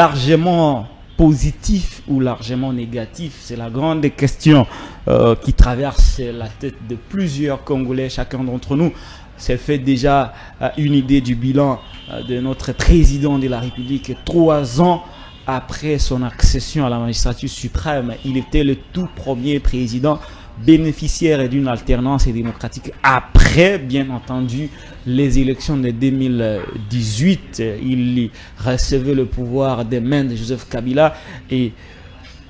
largement positif ou largement négatif? C'est la grande question qui traverse la tête de plusieurs Congolais. Chacun d'entre nous s'est fait déjà une idée du bilan de notre président de la République 3 ans après son accession à la magistrature suprême. Il était le tout premier président bénéficiaire d'une alternance démocratique après, bien entendu, les élections de 2018. Il recevait le pouvoir des mains de Joseph Kabila et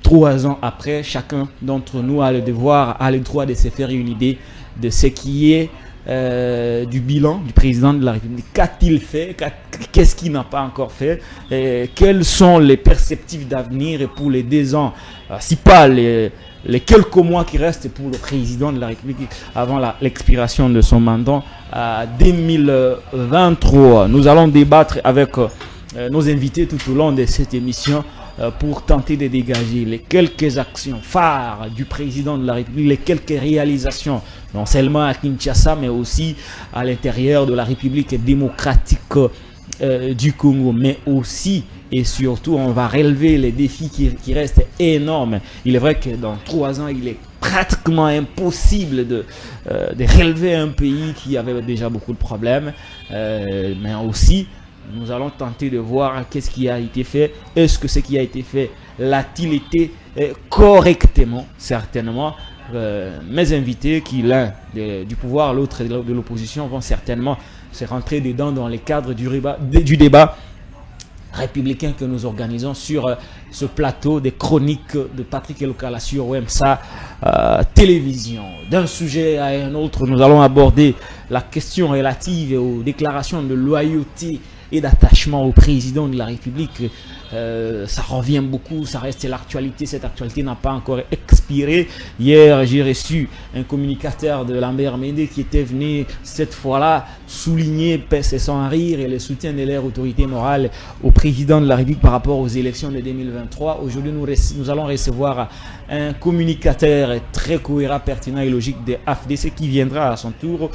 3 ans après, chacun d'entre nous a le devoir, a le droit de se faire une idée de ce qui est du bilan du président de la République. Qu'a-t-il fait? Qu'est-ce qu'il n'a pas encore fait? Quelles sont les perspectives d'avenir pour les 2 ans, si pas les quelques mois qui restent pour le président de la République avant l'expiration de son mandat à 2023. Nous allons débattre avec nos invités tout au long de cette émission pour tenter de dégager les quelques actions phares du président de la République, les quelques réalisations, non seulement à Kinshasa, mais aussi à l'intérieur de la République démocratique du Congo, mais aussi et surtout, on va relever les défis qui restent énormes. Il est vrai que dans 3 ans, il est pratiquement impossible de relever un pays qui avait déjà beaucoup de problèmes, mais aussi, nous allons tenter de voir qu'est-ce qui a été fait. Est-ce que ce qui a été fait l'a-t-il été correctement? Certainement. Mes invités, qui l'un du pouvoir, l'autre de l'opposition, vont certainement se rentrer dedans dans les cadres du débat républicain que nous organisons sur ce plateau des chroniques de Patrick Elokala sur OMSA Télévision. D'un sujet à un autre, nous allons aborder la question relative aux déclarations de loyauté et d'attachement au président de la République. Ça revient beaucoup, ça reste l'actualité. Cette actualité n'a pas encore expiré. Hier, j'ai reçu un communicateur de Lambert Mende qui était venu cette fois-là souligner, pincer sans rire, et le soutien de leur autorité morale au président de la République par rapport aux élections de 2023. Aujourd'hui, nous allons recevoir un communicateur très cohérent, pertinent et logique de AFDC qui viendra à son tour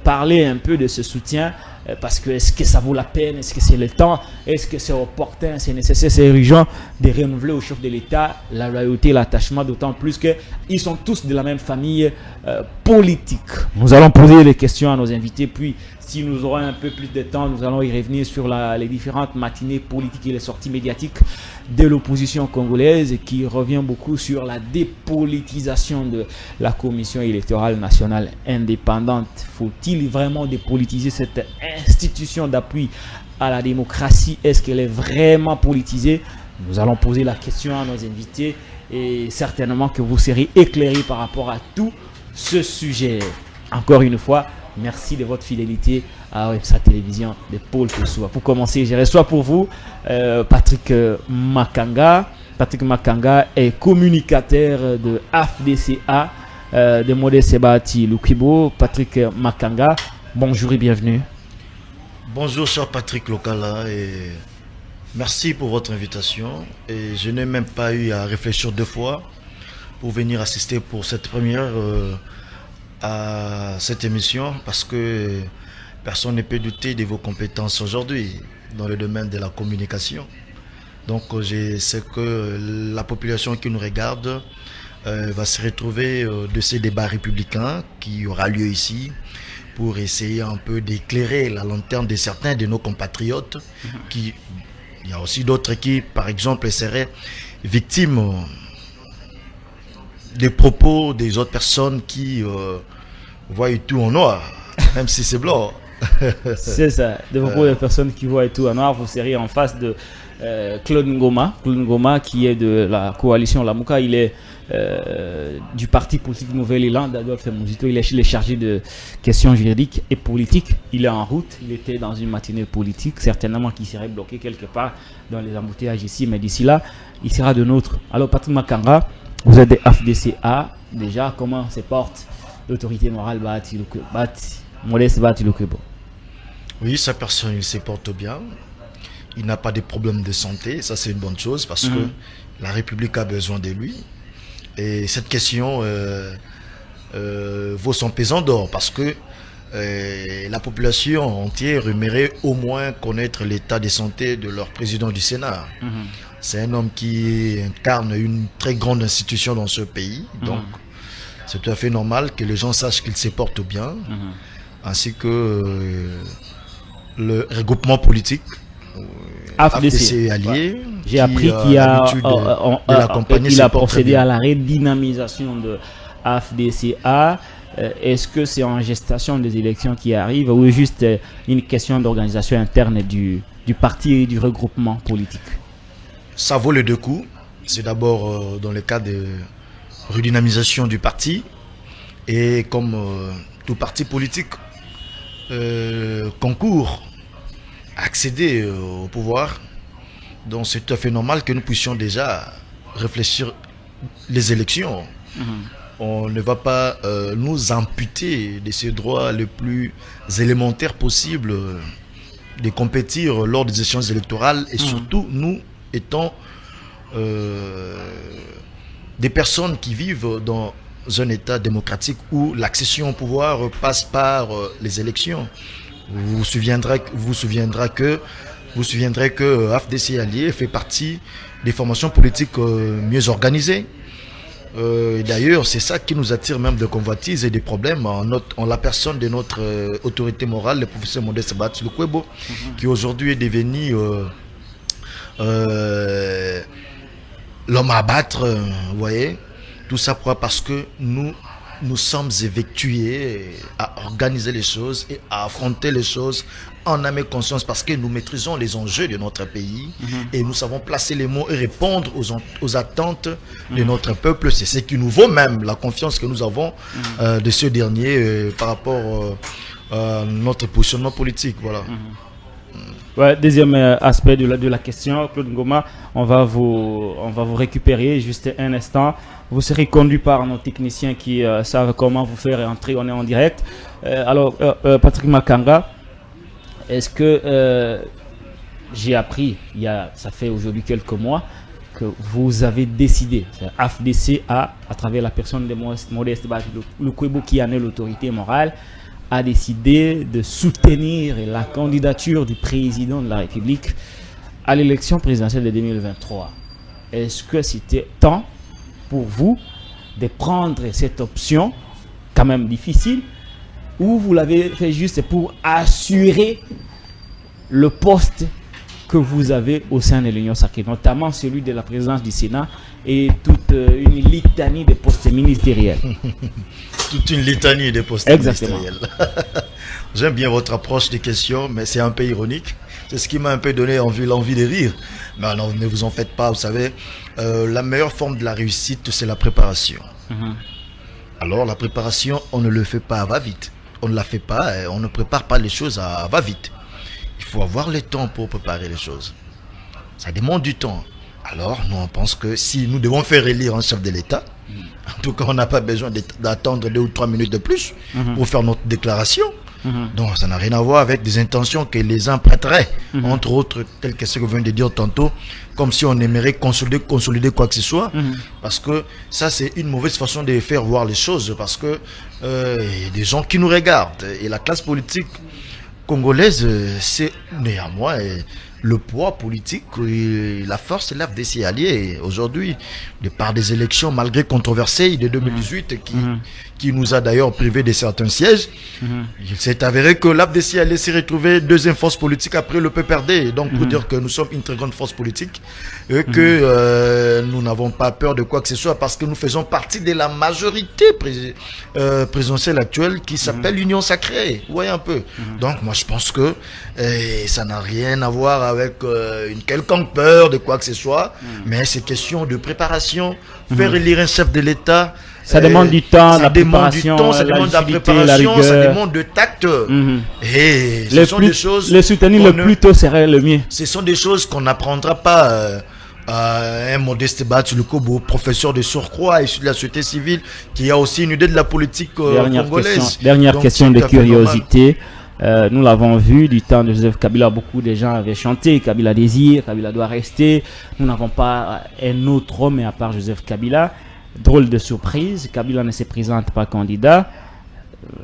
parler un peu de ce soutien. Parce que est-ce que ça vaut la peine? Est-ce que c'est le temps? Est-ce que c'est opportun? C'est nécessaire, c'est urgent de renouveler au chef de l'État la loyauté, l'attachement, d'autant plus qu'ils sont tous de la même famille politique. Nous allons poser les questions à nos invités, puis si nous aurons un peu plus de temps, nous allons y revenir sur les différentes matinées politiques et les sorties médiatiques de l'opposition congolaise qui revient beaucoup sur la dépolitisation de la Commission électorale nationale indépendante. Faut-il vraiment dépolitiser cette institution d'appui à la démocratie? Est-ce qu'elle est vraiment politisée? Nous allons poser la question à nos invités et certainement que vous serez éclairés par rapport à tout ce sujet. Encore une fois, merci de votre fidélité à OMSA Télévision de Paul Kosoua. Pour commencer, je reçois pour vous Patrick Makanga. Patrick Makanga est communicateur de AFDCA de Modeste Sebati Lukibo. Patrick Makanga, bonjour et bienvenue. Bonjour cher Patrick Lokala et merci pour votre invitation. Et je n'ai même pas eu à réfléchir 2 fois pour venir assister pour cette première à cette émission parce que personne ne peut douter de vos compétences aujourd'hui dans le domaine de la communication. Donc je sais que la population qui nous regarde va se retrouver de ces débats républicains qui aura lieu ici pour essayer un peu d'éclairer la lanterne de certains de nos compatriotes. Il y a aussi d'autres qui, par exemple, seraient victimes des propos des autres personnes qui voient tout en noir, même si c'est blanc. C'est ça, de beaucoup de personnes qui voient tout en noir. Vous seriez en face de Claude Ngoma qui est de la coalition Lamuka. Il est du parti politique Nouvel Élan d'Adolphe Muzito. Il est chargé de questions juridiques et politiques. Il est en route, il était dans une matinée politique, certainement qu'il serait bloqué quelque part dans les embouteillages ici, mais d'ici là, il sera de nôtre. Alors Patrick Makanga, vous êtes des FDCA, déjà comment se porte l'autorité morale Modeste Sebati Lukibo? Oui, sa personne, il se porte bien. Il n'a pas de problème de santé, ça c'est une bonne chose parce que la République a besoin de lui. Et cette question vaut son pesant d'or parce que la population entière aimerait au moins connaître l'état de santé de leur président du Sénat. C'est un homme qui incarne une très grande institution dans ce pays, donc c'est tout à fait normal que les gens sachent qu'il se porte bien, ainsi que le regroupement politique AFDC allié. J'ai appris qu'il a procédé à la redynamisation de AFDCA. Est-ce que c'est en gestation des élections qui arrivent ou juste une question d'organisation interne du parti et du regroupement politique? Ça vaut les deux coups. C'est d'abord dans le cas de redynamisation du parti, et comme tout parti politique concourt à accéder au pouvoir, donc c'est tout à fait normal que nous puissions déjà réfléchir les élections. On ne va pas nous amputer de ces droits les plus élémentaires possibles de compétir lors des échéances électorales, et surtout nous étant des personnes qui vivent dans un état démocratique où l'accession au pouvoir passe par les élections. Vous vous souviendrez que AFDC Allié fait partie des formations politiques mieux organisées. D'ailleurs, c'est ça qui nous attire même de convoitises et des problèmes en la personne de notre autorité morale, le professeur Modeste Batsou Lukwebo, qui aujourd'hui est devenu l'homme à battre, vous voyez. Tout ça parce que nous sommes évertués à organiser les choses et à affronter les choses en âme et conscience, parce que nous maîtrisons les enjeux de notre pays et nous savons placer les mots et répondre aux attentes de notre peuple. C'est ce qui nous vaut même la confiance que nous avons de ce dernier par rapport à notre positionnement politique. Voilà. Ouais, deuxième aspect de la question, Claude Ngoma, on va vous récupérer juste un instant. Vous serez conduit par nos techniciens qui savent comment vous faire entrer. On est en direct. Alors, Patrick Makanga, est-ce que j'ai appris, ça fait aujourd'hui quelques mois, que vous avez décidé, AFDC à travers la personne de Modeste Batsou Lukwebo, qui en est l'autorité morale, a décidé de soutenir la candidature du président de la République à l'élection présidentielle de 2023. Est-ce que c'était temps pour vous de prendre cette option, quand même difficile, ou vous l'avez fait juste pour assurer le poste que vous avez au sein de l'Union sacrée, notamment celui de la présidence du Sénat et toute une litanie de postes ministériels? Toute une litanie de postes ministériels. J'aime bien votre approche des questions, mais c'est un peu ironique. C'est ce qui m'a un peu donné l'envie de rire. Mais non, ne vous en faites pas, vous savez, la meilleure forme de la réussite, c'est la préparation. Alors la préparation, on ne le fait pas à va-vite. On ne la fait pas, on ne prépare pas les choses à va-vite. Il faut avoir le temps pour préparer les choses. Ça demande du temps. Alors, nous, on pense que si nous devons faire élire un chef de l'État, en tout cas, on n'a pas besoin d'attendre 2 ou 3 minutes de plus pour faire notre déclaration. Donc, ça n'a rien à voir avec des intentions que les uns prêteraient, entre autres, tel que ce que vous venez de dire tantôt, comme si on aimerait consolider quoi que ce soit, parce que ça, c'est une mauvaise façon de faire voir les choses, parce que y a des gens qui nous regardent, et la classe politique congolaise, c'est néanmoins le poids politique et la force de l'AFDC allié aujourd'hui, de par des élections malgré controversées de 2018 qui nous a d'ailleurs privé de certains sièges. Il s'est avéré que l'AFDC allié s'est retrouvé deuxième force politique après le PPRD. Donc pour dire que nous sommes une très grande force politique et que nous n'avons pas peur de quoi que ce soit, parce que nous faisons partie de la majorité présidentielle actuelle qui s'appelle l'Union sacrée. Vous voyez un peu. Donc moi je pense que ça n'a rien à voir avec une quelconque peur de quoi que ce soit, mais c'est question de préparation. Faire élire un chef de l'État, ça demande du temps, ça demande du temps, ça demande de la préparation, ça demande de tact. Et ce sont des choses. Le soutenir le plus tôt serait le mieux. Ce sont des choses qu'on n'apprendra pas à un Modeste Batsou Lukwebo, professeur de surcroît issu de la société civile, qui a aussi une idée de la politique congolaise. Dernière question de curiosité. Nous l'avons vu du temps de Joseph Kabila, beaucoup de gens avaient chanté Kabila désire, Kabila doit rester. Nous n'avons pas un autre homme à part Joseph Kabila. Drôle de surprise, Kabila ne se présente pas candidat.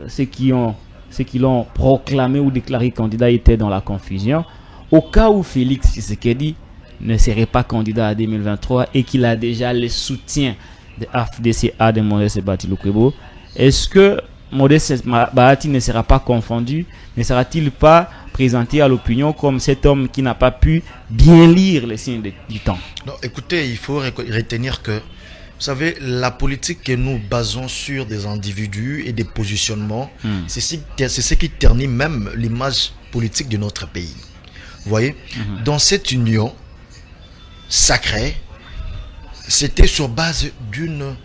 Ceux qui ont ceux qui l'ont proclamé ou déclaré candidat étaient dans la confusion. Au cas où Félix Tshisekedi ne serait pas candidat à 2023 et qu'il a déjà le soutien de AFDCA de Modeste Bahati Lukwebo, est-ce que Modeste Bahati ne sera pas confondu, ne sera-t-il pas présenté à l'opinion comme cet homme qui n'a pas pu bien lire les signes du temps? Non, écoutez, il faut retenir que, vous savez, la politique que nous basons sur des individus et des positionnements, c'est ce qui ternit même l'image politique de notre pays. Vous voyez, dans cette union sacrée, c'était sur base d'une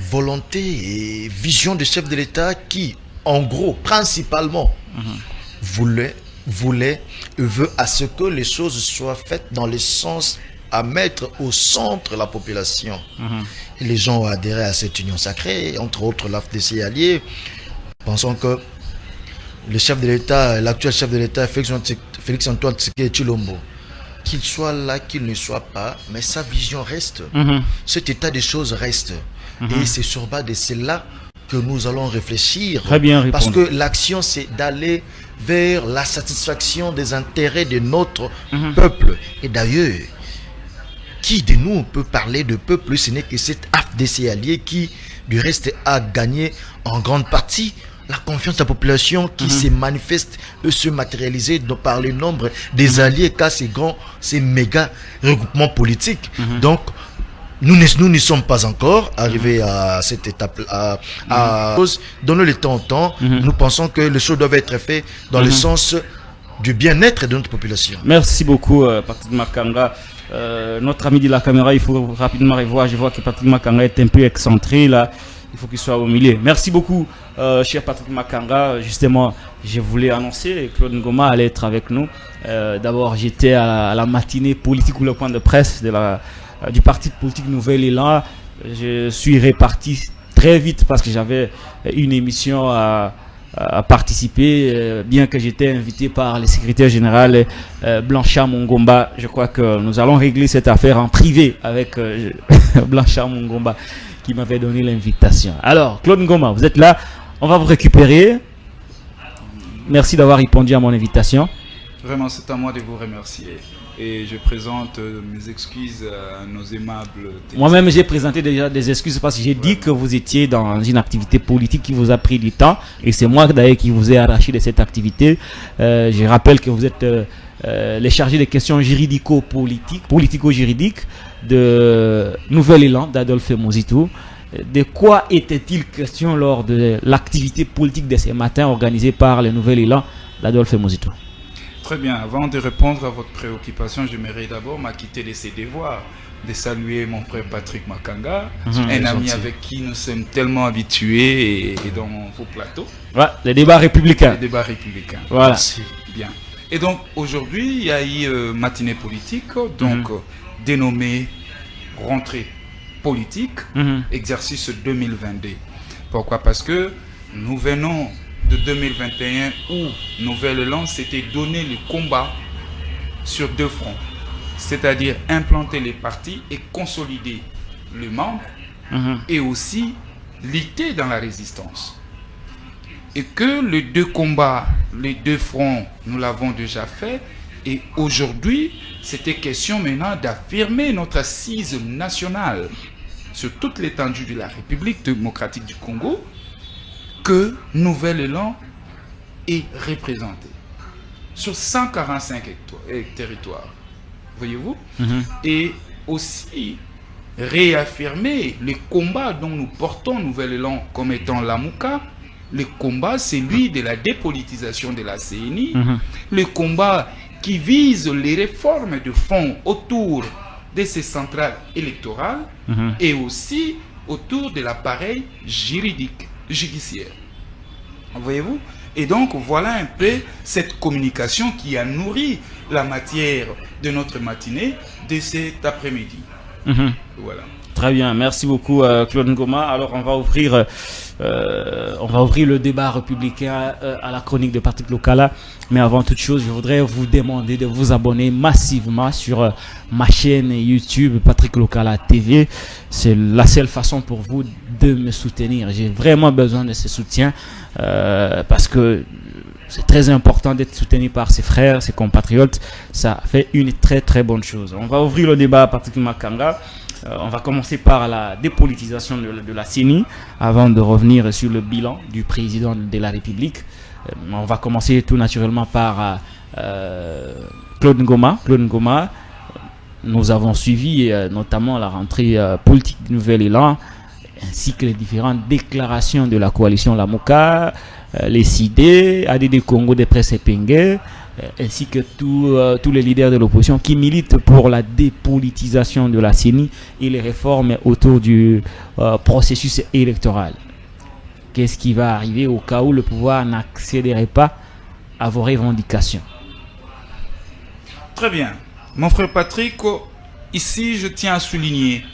volonté et vision du chef de l'État qui, en gros, principalement, voulait et veut à ce que les choses soient faites dans le sens à mettre au centre la population. Et les gens ont adhéré à cette union sacrée, entre autres l'AFDC allié, pensant que le chef de l'État, l'actuel chef de l'État, Félix-Antoine Tshisekedi Tshilombo, qu'il soit là, qu'il ne soit pas, mais sa vision reste. Cet état des choses reste. Et c'est sur base de cela que nous allons réfléchir. Très bien répondu. Parce que l'action, c'est d'aller vers la satisfaction des intérêts de notre peuple. Et d'ailleurs, qui de nous peut parler de peuple? Ce n'est que cet AFDC allié qui, du reste, a gagné en grande partie la confiance de la population qui se manifeste et se matérialiser par le nombre des alliés qu'a ces méga regroupements politiques. Donc, nous n'y sommes pas encore arrivés à cette étape. Donner le temps au temps, nous pensons que les choses doivent être faites dans le sens du bien-être de notre population. Merci beaucoup, Patrick Makanga. Notre ami de la caméra, il faut rapidement revoir. Je vois que Patrick Makanga est un peu excentré là. Il faut qu'il soit au milieu. Merci beaucoup, cher Patrick Makanga. Justement, je voulais annoncer que Claude Ngoma allait être avec nous. D'abord, j'étais à la matinée politique ou le point de presse du parti politique Nouvel Élan. Je suis reparti très vite parce que j'avais une émission à participer, bien que j'étais invité par le secrétaire général Blanchard Mongomba. Je crois que nous allons régler cette affaire en privé avec Blanchard Mongomba qui m'avait donné l'invitation. Alors, Claude Ngoma, vous êtes là, on va vous récupérer. Merci d'avoir répondu à mon invitation. Vraiment, c'est à moi de vous remercier. Et je présente mes excuses à nos aimables... Moi-même, j'ai présenté déjà des excuses parce que j'ai dit que vous étiez dans une activité politique qui vous a pris du temps. Et c'est moi d'ailleurs qui vous ai arraché de cette activité. Je rappelle que vous êtes les chargés des questions politico-juridiques de Nouvel Élan d'Adolphe Mozitou. De quoi était-il question lors de l'activité politique de ce matin organisée par le Nouvel Élan d'Adolphe Mozitou? Très bien. Avant de répondre à votre préoccupation, j'aimerais d'abord m'acquitter de ses devoirs, de saluer mon frère Patrick Makanga, un ami avec qui nous sommes tellement habitués et dans vos plateaux. Ouais, les débats républicains. Les débats républicains. Voilà. Merci. Bien. Et donc, aujourd'hui, il y a eu matinée politique, donc dénommée rentrée politique, exercice 2022. Pourquoi? Parce que nous venons de 2021 où Nouvel Élan s'était donné le combat sur deux fronts, c'est-à-dire implanter les partis et consolider le membre et aussi lutter dans la résistance. Et que les deux combats, les deux fronts, nous l'avons déjà fait. Et aujourd'hui, c'était question maintenant d'affirmer notre assise nationale sur toute l'étendue de la République démocratique du Congo, que Nouvel Élan est représenté sur 145 territoires. Voyez-vous? Et aussi réaffirmer les combats dont nous portons Nouvel Élan comme étant l'AMUCA. Le combat, c'est lui de la dépolitisation de la CENI. Le combat qui vise les réformes de fond autour de ces centrales électorales et aussi autour de l'appareil judiciaire. Voyez-vous? Et donc, voilà un peu cette communication qui a nourri la matière de notre matinée de cet après-midi. Voilà. Très bien, merci beaucoup Claude Ngoma. Alors, on va ouvrir le débat républicain à la chronique de Patrick Lokala. Mais avant toute chose, je voudrais vous demander de vous abonner massivement sur ma chaîne YouTube Patrick Lokala TV. C'est la seule façon pour vous de me soutenir. J'ai vraiment besoin de ce soutien parce que c'est très important d'être soutenu par ses frères, ses compatriotes. Ça fait une très très bonne chose. On va ouvrir le débat à Patrick Makanga. On va commencer par la dépolitisation de la CENI avant de revenir sur le bilan du président de la République. On va commencer tout naturellement par Claude Ngoma. Claude Ngoma, nous avons suivi notamment la rentrée politique du Nouvel Élan, ainsi que les différentes déclarations de la coalition Lamuka, les CID, ADD Congo des Presse Pengue, ainsi que tous les leaders de l'opposition qui militent pour la dépolitisation de la CENI et les réformes autour du processus électoral. Qu'est-ce qui va arriver au cas où le pouvoir n'accéderait pas à vos revendications? Très bien. Mon frère Patrick, ici je tiens à souligner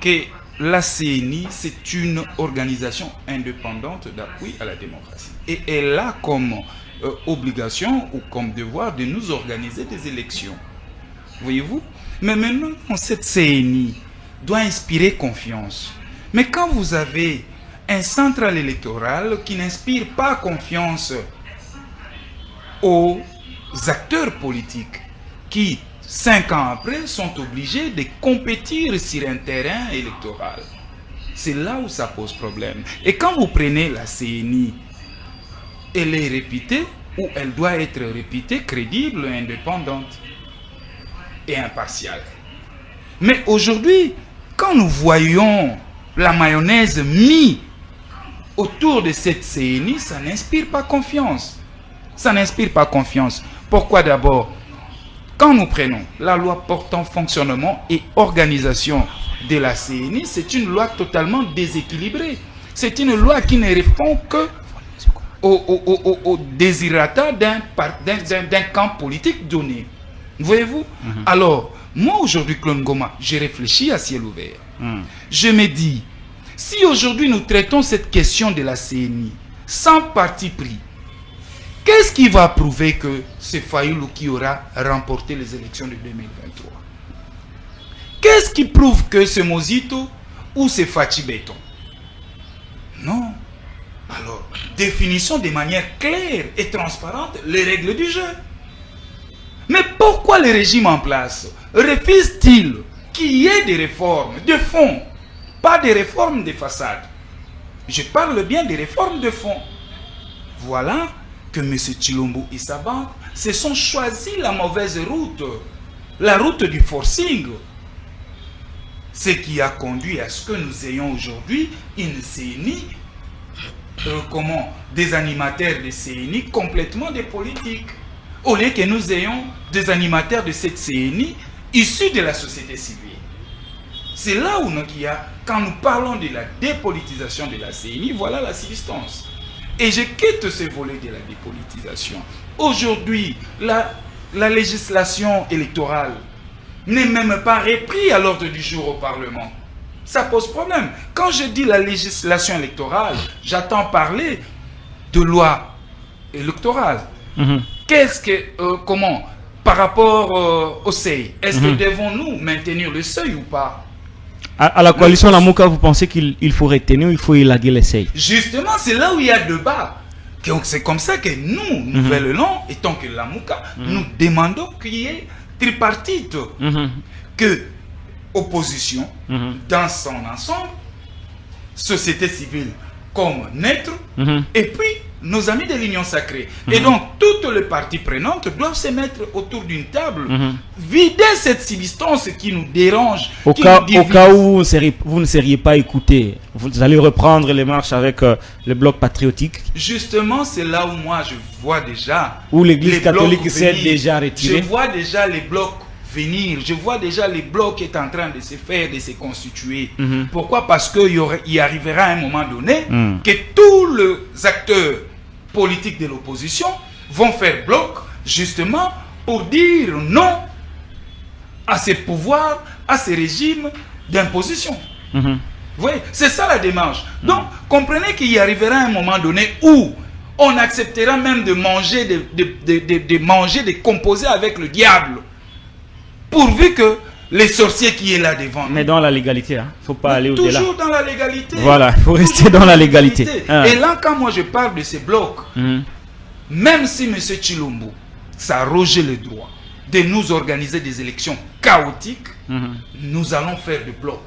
que la CENI, c'est une organisation indépendante d'appui à la démocratie. Et elle a comme obligation ou comme devoir de nous organiser des élections. Voyez-vous? Mais maintenant, cette CENI doit inspirer confiance. Mais quand vous avez un central électoral qui n'inspire pas confiance aux acteurs politiques qui, 5 ans après, sont obligés de compétir sur un terrain électoral, c'est là où ça pose problème. Et quand vous prenez la CENI, elle est réputée, ou elle doit être réputée crédible, indépendante et impartiale. Mais aujourd'hui, quand nous voyons la mayonnaise mise autour de cette CENI, ça n'inspire pas confiance. Ça n'inspire pas confiance. Pourquoi d'abord? Quand nous prenons la loi portant fonctionnement et organisation de la CENI, c'est une loi totalement déséquilibrée. C'est une loi qui ne répond que au désirata d'un camp politique donné. Voyez-vous? Alors, moi aujourd'hui, Claude Ngoma, j'ai réfléchi à ciel ouvert. Je me dis, si aujourd'hui nous traitons cette question de la CENI sans parti pris, qu'est-ce qui va prouver que c'est Fayulu qui aura remporté les élections de 2023? Qu'est-ce qui prouve que c'est Mozito ou c'est Fachi Béton? Non. Alors, définissons de manière claire et transparente les règles du jeu. Mais pourquoi le régime en place refuse-t-il qu'il y ait des réformes de fond, pas des réformes de façade? Je parle bien des réformes de fond. Voilà que M. Tshilombo et sa banque se sont choisis la mauvaise route, la route du forcing. Ce qui a conduit à ce que nous ayons aujourd'hui une CENI, des animateurs de CENI complètement des politiques, au lieu que nous ayons des animateurs de cette CENI issus de la société civile. C'est là où quand nous parlons de la dépolitisation de la CENI, voilà la substance. Et je quitte ce volet de la dépolitisation. Aujourd'hui, la législation électorale n'est même pas reprise à l'ordre du jour au Parlement. Ça pose problème. Quand je dis la législation électorale, j'attends parler de loi électorale. Qu'est-ce que, par rapport au seuil, est-ce que devons-nous maintenir le seuil ou pas? À la coalition Lamuka, vous pensez qu'il faut retenir ou il faut élaguer les seuils? Justement, c'est là où il y a débat. Donc c'est comme ça que nous, Nouvel Élan, étant que Lamuka, nous demandons qu'il y ait tripartite. Que opposition, dans son ensemble, société civile comme neutre, et puis nos amis de l'Union sacrée. Et donc, toutes les parties prenantes doivent se mettre autour d'une table, vider cette substance qui nous dérange. Au cas où vous ne seriez pas écouté, vous allez reprendre les marches avec le bloc patriotique. Justement, c'est là où moi je vois déjà... Où l'Église catholique s'est déjà retirée. Je vois déjà les blocs venir. Je vois déjà les blocs qui est en train de se faire, de se constituer. Pourquoi? Parce qu'il arrivera un moment donné que tous les acteurs politiques de l'opposition vont faire bloc justement pour dire non à ces pouvoirs, à ces régimes d'imposition. Vous voyez, c'est ça la démarche. Donc, comprenez qu'il y arrivera un moment donné où on acceptera même de manger, de composer avec le diable, pourvu que les sorciers qui est là devant. Mais dans la légalité, hein. Faut pas aller au-delà. Toujours dans la légalité. Voilà, il faut rester dans la légalité. Et là, quand moi je parle de ces blocs, même si M. Tshilombo s'arrogeait le droit de nous organiser des élections chaotiques, nous allons faire du bloc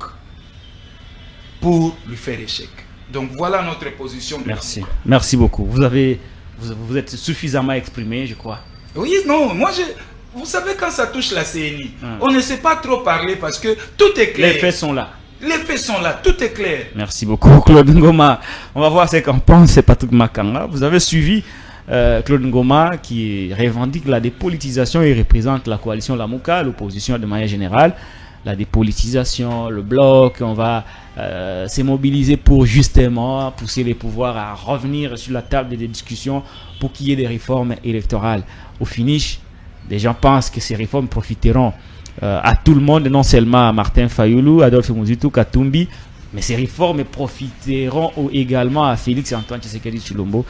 pour lui faire échec. Donc voilà notre position. Merci. Merci beaucoup. Vous êtes suffisamment exprimé, je crois. Oui, non, vous savez, quand ça touche la CNI, on ne sait pas trop parler parce que tout est clair. Les faits sont là. Les faits sont là, tout est clair. Merci beaucoup, Claude Ngoma. On va voir ce qu'en pense Patrick Makanga. Vous avez suivi Claude Ngoma qui revendique la dépolitisation et représente la coalition Lamouka, l'opposition de manière générale. La dépolitisation, le bloc, on va se mobiliser pour justement pousser les pouvoirs à revenir sur la table des discussions pour qu'il y ait des réformes électorales. Au finish, des gens pensent que ces réformes profiteront à tout le monde, non seulement à Martin Fayoulou, Adolphe Mouzitou, Katumbi, mais ces réformes profiteront également à Félix Antoine Tshisekedi Tshilombo.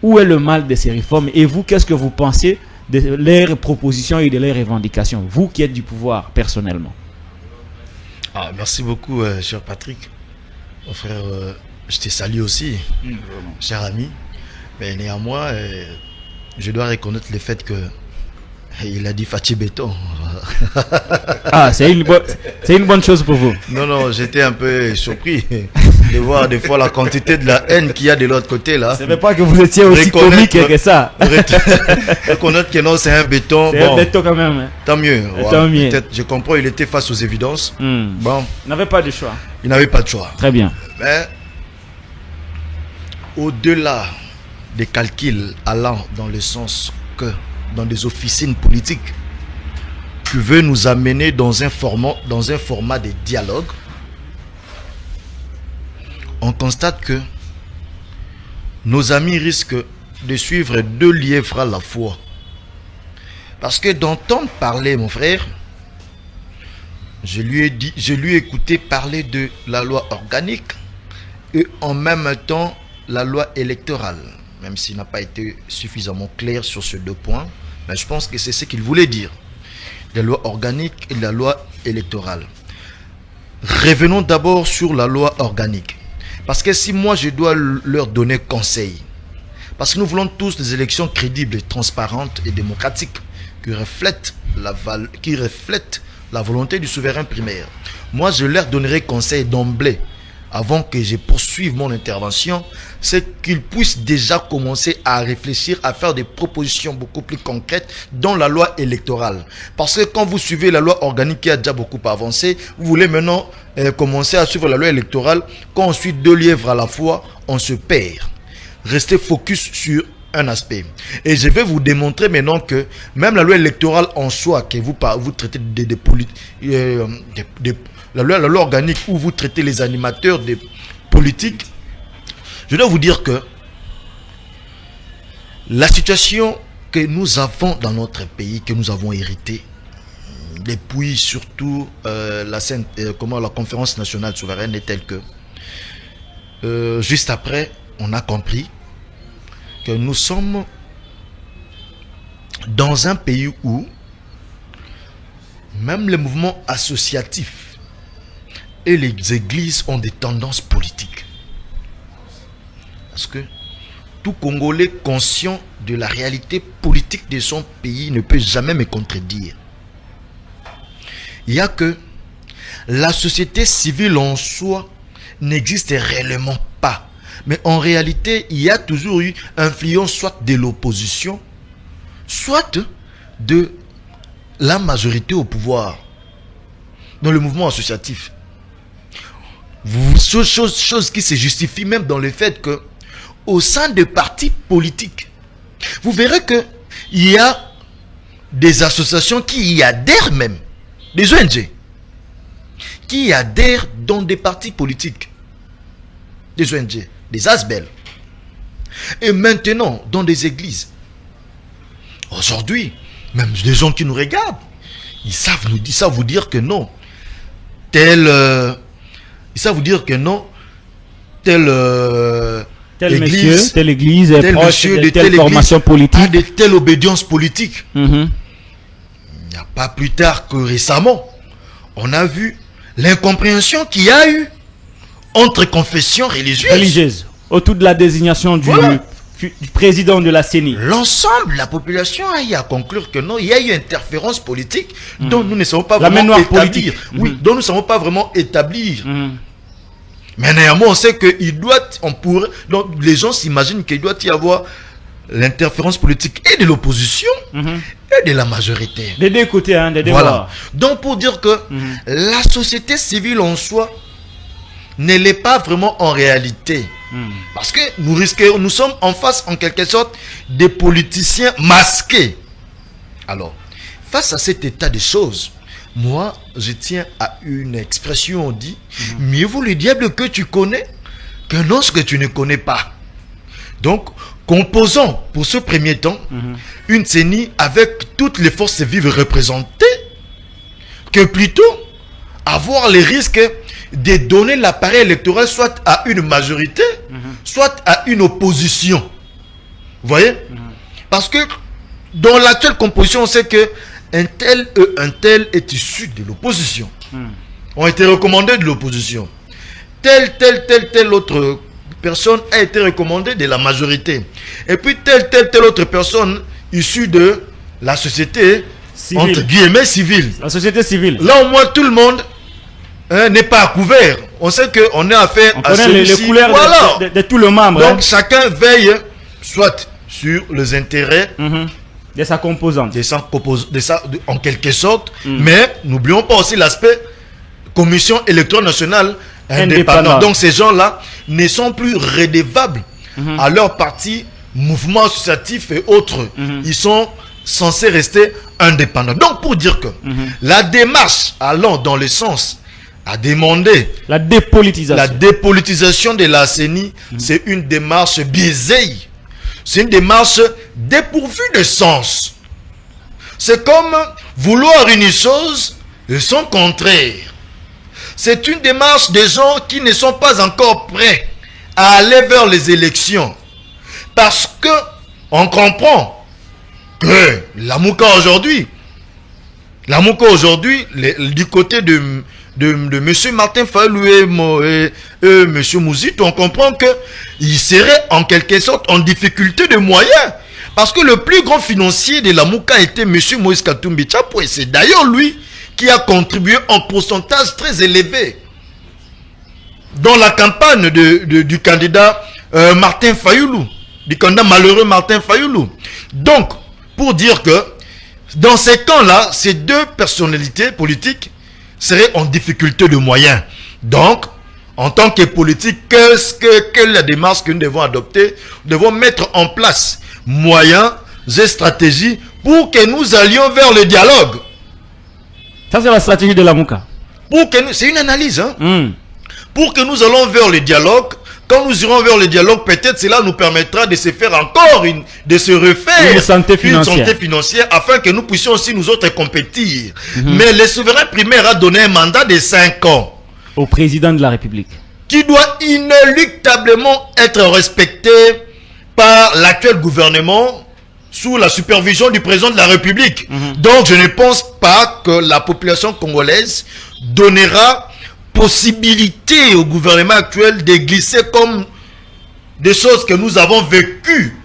Où est le mal de ces réformes? Et vous, qu'est-ce que vous pensez de leurs propositions et de leurs revendications, vous qui êtes du pouvoir personnellement? Merci beaucoup, cher Patrick. Mon frère, je te salue aussi, cher ami. Mais néanmoins, je dois reconnaître le fait que il a dit Fachi Béton. C'est une bonne chose pour vous. Non, j'étais un peu surpris de voir des fois la quantité de la haine qu'il y a de l'autre côté là. Je ne savais pas que vous étiez aussi comique que ça. Reconnaître que non, c'est un béton. C'est un béton quand même. Tant mieux. Tant mieux. Je comprends, il était face aux évidences. Bon. Il n'avait pas de choix. Il n'avait pas de choix. Très bien. Mais au-delà des calculs allant dans le sens que dans des officines politiques, tu veux nous amener dans un format de dialogue, on constate que nos amis risquent de suivre deux lièvres à la fois. Parce que d'entendre parler, mon frère, je lui ai écouté parler de la loi organique et en même temps la loi électorale, même s'il n'a pas été suffisamment clair sur ces deux points. Mais je pense que c'est ce qu'il voulait dire. La loi organique et la loi électorale. Revenons d'abord sur la loi organique. Parce que si moi je dois leur donner conseil, parce que nous voulons tous des élections crédibles, transparentes et démocratiques qui reflètent la volonté du souverain primaire. Moi je leur donnerai conseil d'emblée, avant que je poursuive mon intervention, c'est qu'ils puissent déjà commencer à réfléchir, à faire des propositions beaucoup plus concrètes dans la loi électorale. Parce que quand vous suivez la loi organique qui a déjà beaucoup avancé, vous voulez maintenant commencer à suivre la loi électorale. Quand on suit deux lièvres à la fois, on se perd. Restez focus sur un aspect. Et je vais vous démontrer maintenant que même la loi électorale en soi, que vous traitez la loi organique où vous traitez les animateurs des politiques, je dois vous dire que la situation que nous avons dans notre pays, que nous avons hérité, depuis surtout la conférence nationale souveraine est telle que juste après, on a compris que nous sommes dans un pays où même les mouvements associatifs et les églises ont des tendances politiques. Parce que tout Congolais conscient de la réalité politique de son pays ne peut jamais me contredire. Il y a que la société civile en soi n'existe réellement pas. Mais en réalité, il y a toujours eu influence soit de l'opposition, soit de la majorité au pouvoir dans le mouvement associatif. Chose qui se justifie même dans le fait que au sein des partis politiques, vous verrez que il y a des associations qui y adhèrent même, des ONG qui y adhèrent dans des partis politiques, des ONG, des ASBEL, et maintenant dans des églises. Aujourd'hui, même des gens qui nous regardent, ils savent vous dire que non, ils savent vous dire que non, telle église, tel monsieur de telle formation politique, a de telle obédience politique. Il n'y a pas plus tard que récemment, on a vu l'incompréhension qu'il y a eu entre confessions religieuses. Autour de la désignation du du président de la CENI. L'ensemble de la population a eu à conclure que non, il y a eu interférence politique dont nous ne savons pas La main vraiment noire établir. politique. Oui, dont nous ne savons pas vraiment établir. Mais néanmoins, on sait qu'il doit, donc les gens s'imaginent qu'il doit y avoir l'interférence politique et de l'opposition et de la majorité. Des deux côtés, hein, des deux Voilà. bords. Donc pour dire que la société civile en soi ne l'est pas vraiment en réalité. Parce que nous sommes en face en quelque sorte des politiciens masqués. Alors, face à cet état de choses, moi, je tiens à une expression, on dit, mieux vaut le diable que tu connais qu'un ange que tu ne connais pas. Donc, composons pour ce premier temps une CENI avec toutes les forces vives représentées, que plutôt avoir les risques de donner l'appareil électoral soit à une majorité, soit à une opposition. Vous voyez? Parce que dans l'actuelle composition, on sait que un tel est issu de l'opposition. Ont été recommandés de l'opposition. Telle autre personne a été recommandée de la majorité. Et puis telle autre personne issue de la société, Civile. entre guillemets, civile. La société civile. Là, au moins, tout le monde n'est pas à couvert. On sait qu'on est affaire On à connaît les celui-ci. couleurs Voilà. de tout le membre. Donc, chacun veille soit sur les intérêts De sa composante. en quelque sorte, mais n'oublions pas aussi l'aspect commission électorale nationale indépendante. Donc, ces gens-là ne sont plus redevables à leur parti, mouvement associatif et autres. Ils sont censés rester indépendants. Donc, pour dire que la démarche allant dans le sens à demander La dépolitisation. la dépolitisation de la CENI, c'est une démarche biaisée. C'est une démarche dépourvue de sens. C'est comme vouloir une chose et son contraire. C'est une démarche des gens qui ne sont pas encore prêts à aller vers les élections. Parce que on comprend que la Mouka aujourd'hui, du côté de M. Martin Fayulu et M. Mouzit, on comprend qu'il serait en quelque sorte en difficulté de moyens. Parce que le plus grand financier de la Mouka était M. Moïse Katumbi Tchapou. Et c'est d'ailleurs lui qui a contribué en pourcentage très élevé dans la campagne du candidat Martin Fayulu, du candidat malheureux Martin Fayulu. Donc, pour dire que dans ces camps-là, ces deux personnalités politiques seraient en difficulté de moyens. Donc, en tant que politique, quelle est la démarche que nous devons adopter? Nous devons mettre en place moyens et stratégies pour que nous allions vers le dialogue. Ça, c'est la stratégie de la Mouka. C'est une analyse, hein? Pour que nous allons vers le dialogue. Quand nous irons vers le dialogue, peut-être cela nous permettra de se faire encore de se refaire une santé financière afin que nous puissions aussi nous autres compétir. Mais le souverain primaire a donné un mandat de 5 ans au président de la République, qui doit inéluctablement être respecté par l'actuel gouvernement sous la supervision du président de la République. Donc je ne pense pas que la population congolaise donnera possibilité au gouvernement actuel de glisser comme des choses que nous avons vécues.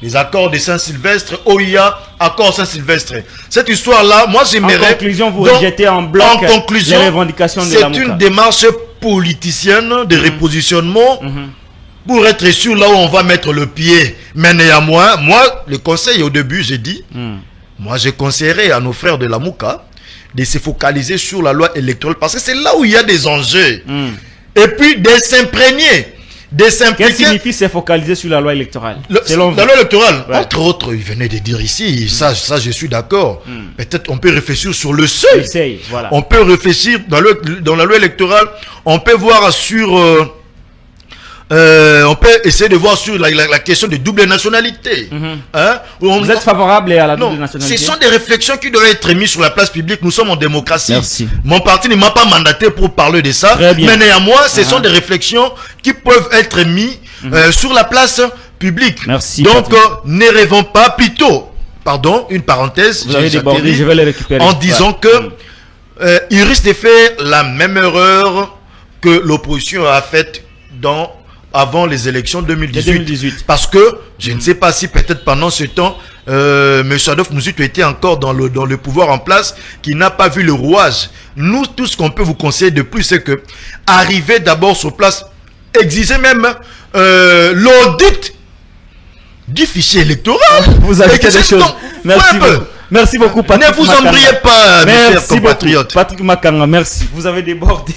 Les accords de Saint-Sylvestre, OIA, accord Saint-Sylvestre. Cette histoire-là, moi j'aimerais... En conclusion, vous rejetez en bloc les revendications de la Mouka. C'est une démarche politicienne de repositionnement pour être sûr là où on va mettre le pied. Mais néanmoins, moi, le conseil au début, j'ai dit, moi je conseillerais à nos frères de la Mouka de se focaliser sur la loi électorale parce que c'est là où il y a des enjeux. Et puis de s'imprégner, de s'impliquer. Qu'est-ce que signifie se focaliser sur la loi électorale? La loi électorale, entre autres, il venait de dire ici, ça je suis d'accord. Peut-être on peut réfléchir sur le seuil. Voilà. On peut réfléchir dans la loi électorale, on peut voir sur... on peut essayer de voir sur la question de double nationalité. Hein? Vous êtes favorable à la double nationalité? Ce sont des réflexions qui doivent être mises sur la place publique. Nous sommes en démocratie. Merci. Mon parti ne m'a pas mandaté pour parler de ça. Mais néanmoins, ce sont des réflexions qui peuvent être mises sur la place publique. Merci. Donc, ne rêvons pas plutôt. Pardon, une parenthèse. Vous avez débordé, je vais les récupérer. En disant que il risque de faire la même erreur que l'opposition a faite dans avant les élections 2018. 2018. Parce que, je ne sais pas si peut-être pendant ce temps, M. Adolphe Mouzitou était encore dans le pouvoir en place, qui n'a pas vu le rouage. Nous, tout ce qu'on peut vous conseiller de plus, c'est que arriver d'abord sur place, exiger même l'audit du fichier électoral. Vous avez des choses. Merci beaucoup. Merci beaucoup, Patrick. Ne vous embrayez pas, mes chers compatriotes. Patrick Makanga, merci. Vous avez débordé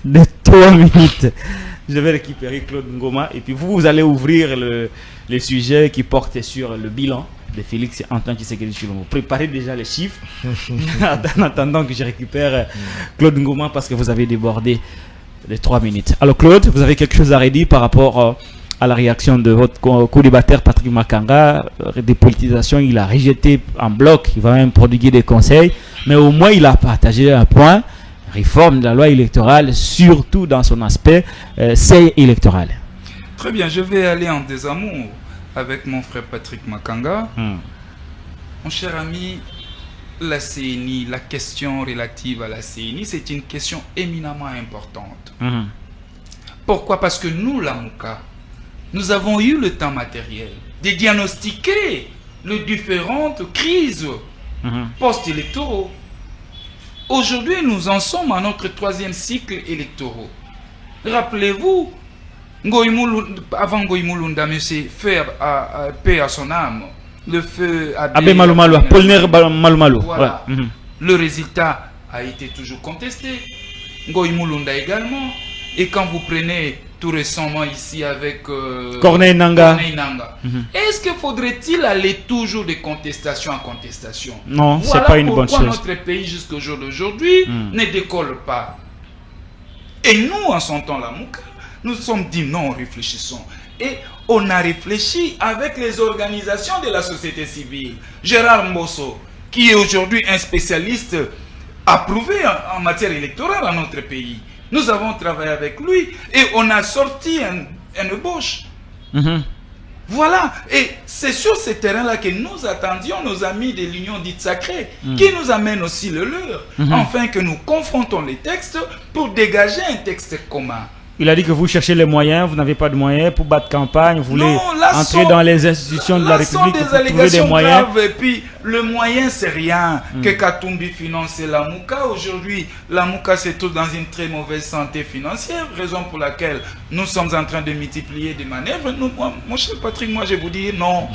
de 3 minutes. Je vais récupérer Claude Ngoma et puis vous allez ouvrir les sujets qui portent sur le bilan de Félix Antoine Tshisekedi Tshilombo. Préparez déjà les chiffres en attendant que je récupère Claude Ngoma parce que vous avez débordé de 3 minutes. Alors Claude, vous avez quelque chose à redire par rapport à la réaction de votre co-débatteur Patrick Makanga? Dépolitisation, il a rejeté en bloc, il va même prodiguer des conseils, mais au moins il a partagé un point: réforme de la loi électorale, surtout dans son aspect électoral. Très bien, je vais aller en désamour avec mon frère Patrick Makanga. Mon cher ami, la CNI, la question relative à la CNI, c'est une question éminemment importante. Pourquoi? Parce que nous, la Mouka, nous avons eu le temps matériel de diagnostiquer les différentes crises post-électoraux. Aujourd'hui, nous en sommes à notre 3e cycle électoral. Rappelez-vous, avant Ngoïmoulunda, M. Fer a paix à son âme, le feu Abbé Malumalu, Apollinaire Malumalu. Voilà. Le résultat a été toujours contesté. Ngoïmoulunda également. Et quand vous prenez tout récemment ici avec Corneille Nangaa. Est-ce que faudrait-il aller toujours de contestation en contestation? Non, voilà, c'est pas une bonne chose. Pourquoi notre pays jusqu'au jour d'aujourd'hui ne décolle pas? Et nous, en son temps, la Mouka, nous sommes dit non, réfléchissons. Et on a réfléchi avec les organisations de la société civile. Gérard Mbosso, qui est aujourd'hui un spécialiste approuvé en matière électorale dans notre pays. Nous avons travaillé avec lui et on a sorti un ébauche. Voilà. Et c'est sur ce terrain-là que nous attendions nos amis de l'Union dite sacrée, qui nous amènent aussi le leur, afin que nous confrontons les textes pour dégager un texte commun. Il a dit que vous cherchez les moyens, vous n'avez pas de moyens pour battre campagne, vous voulez entrer dans les institutions de la République pour trouver des moyens. Graves, et puis le moyen c'est rien. Que Katumbi finance la Mouka. Aujourd'hui, la Mouka se trouve dans une très mauvaise santé financière, raison pour laquelle nous sommes en train de multiplier des manœuvres. Mon cher Patrick, moi je vous dis non.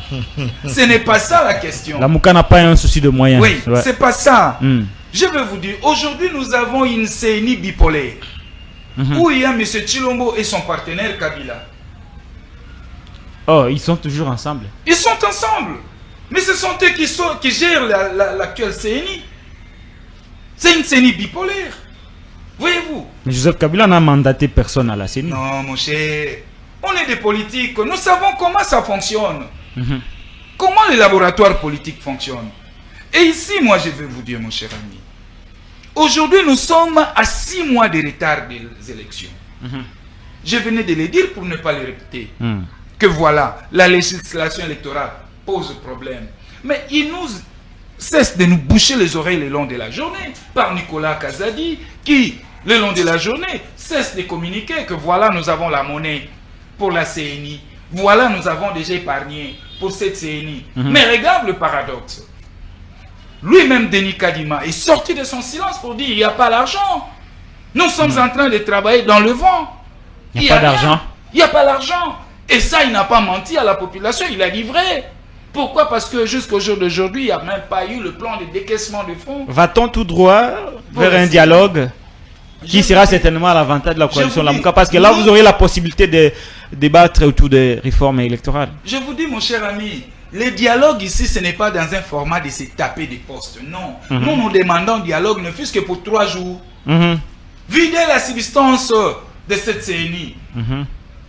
Ce n'est pas ça la question. La Mouka n'a pas un souci de moyens. Oui, c'est pas ça. Je vais vous dire, aujourd'hui nous avons une CNI bipolaire. Où il y a M. Tshilombo et son partenaire Kabila. Oh, ils sont toujours ensemble. Ils sont ensemble. Mais ce sont eux qui gèrent l'actuelle CNI. C'est une CNI bipolaire. Voyez-vous? Mais Joseph Kabila n'a mandaté personne à la CNI. Non, mon cher. On est des politiques. Nous savons comment ça fonctionne. Comment les laboratoires politiques fonctionnent. Et ici, moi, je vais vous dire, mon cher ami. Aujourd'hui, nous sommes à 6 mois de retard des élections. Je venais de le dire pour ne pas le répéter. Que voilà, la législation électorale pose problème. Mais il nous cesse de nous boucher les oreilles le long de la journée par Nicolas Kazadi qui, le long de la journée, cesse de communiquer que voilà, nous avons la monnaie pour la CNI. Voilà, nous avons déjà épargné pour cette CNI. Mais regarde le paradoxe. Lui-même, Denis Kadima, est sorti de son silence pour dire il n'y a pas d'argent. Nous sommes en train de travailler dans le vent. Il n'y a pas d'argent. Il n'y a pas d'argent. Et ça, il n'a pas menti à la population, il a dit vrai. Pourquoi? Parce que jusqu'au jour d'aujourd'hui, il n'y a même pas eu le plan de décaissement de fonds. Va-t-on tout droit vers un dialogue qui sera certainement à l'avantage de la coalition Lamouka? Parce que là, vous aurez la possibilité de débattre autour des réformes électorales. Je vous dis, mon cher ami, le dialogue ici, ce n'est pas dans un format de se taper des postes. Non. Nous, nous demandons dialogue, ne fût-ce que pour 3 jours. Vider la substance de cette CNI.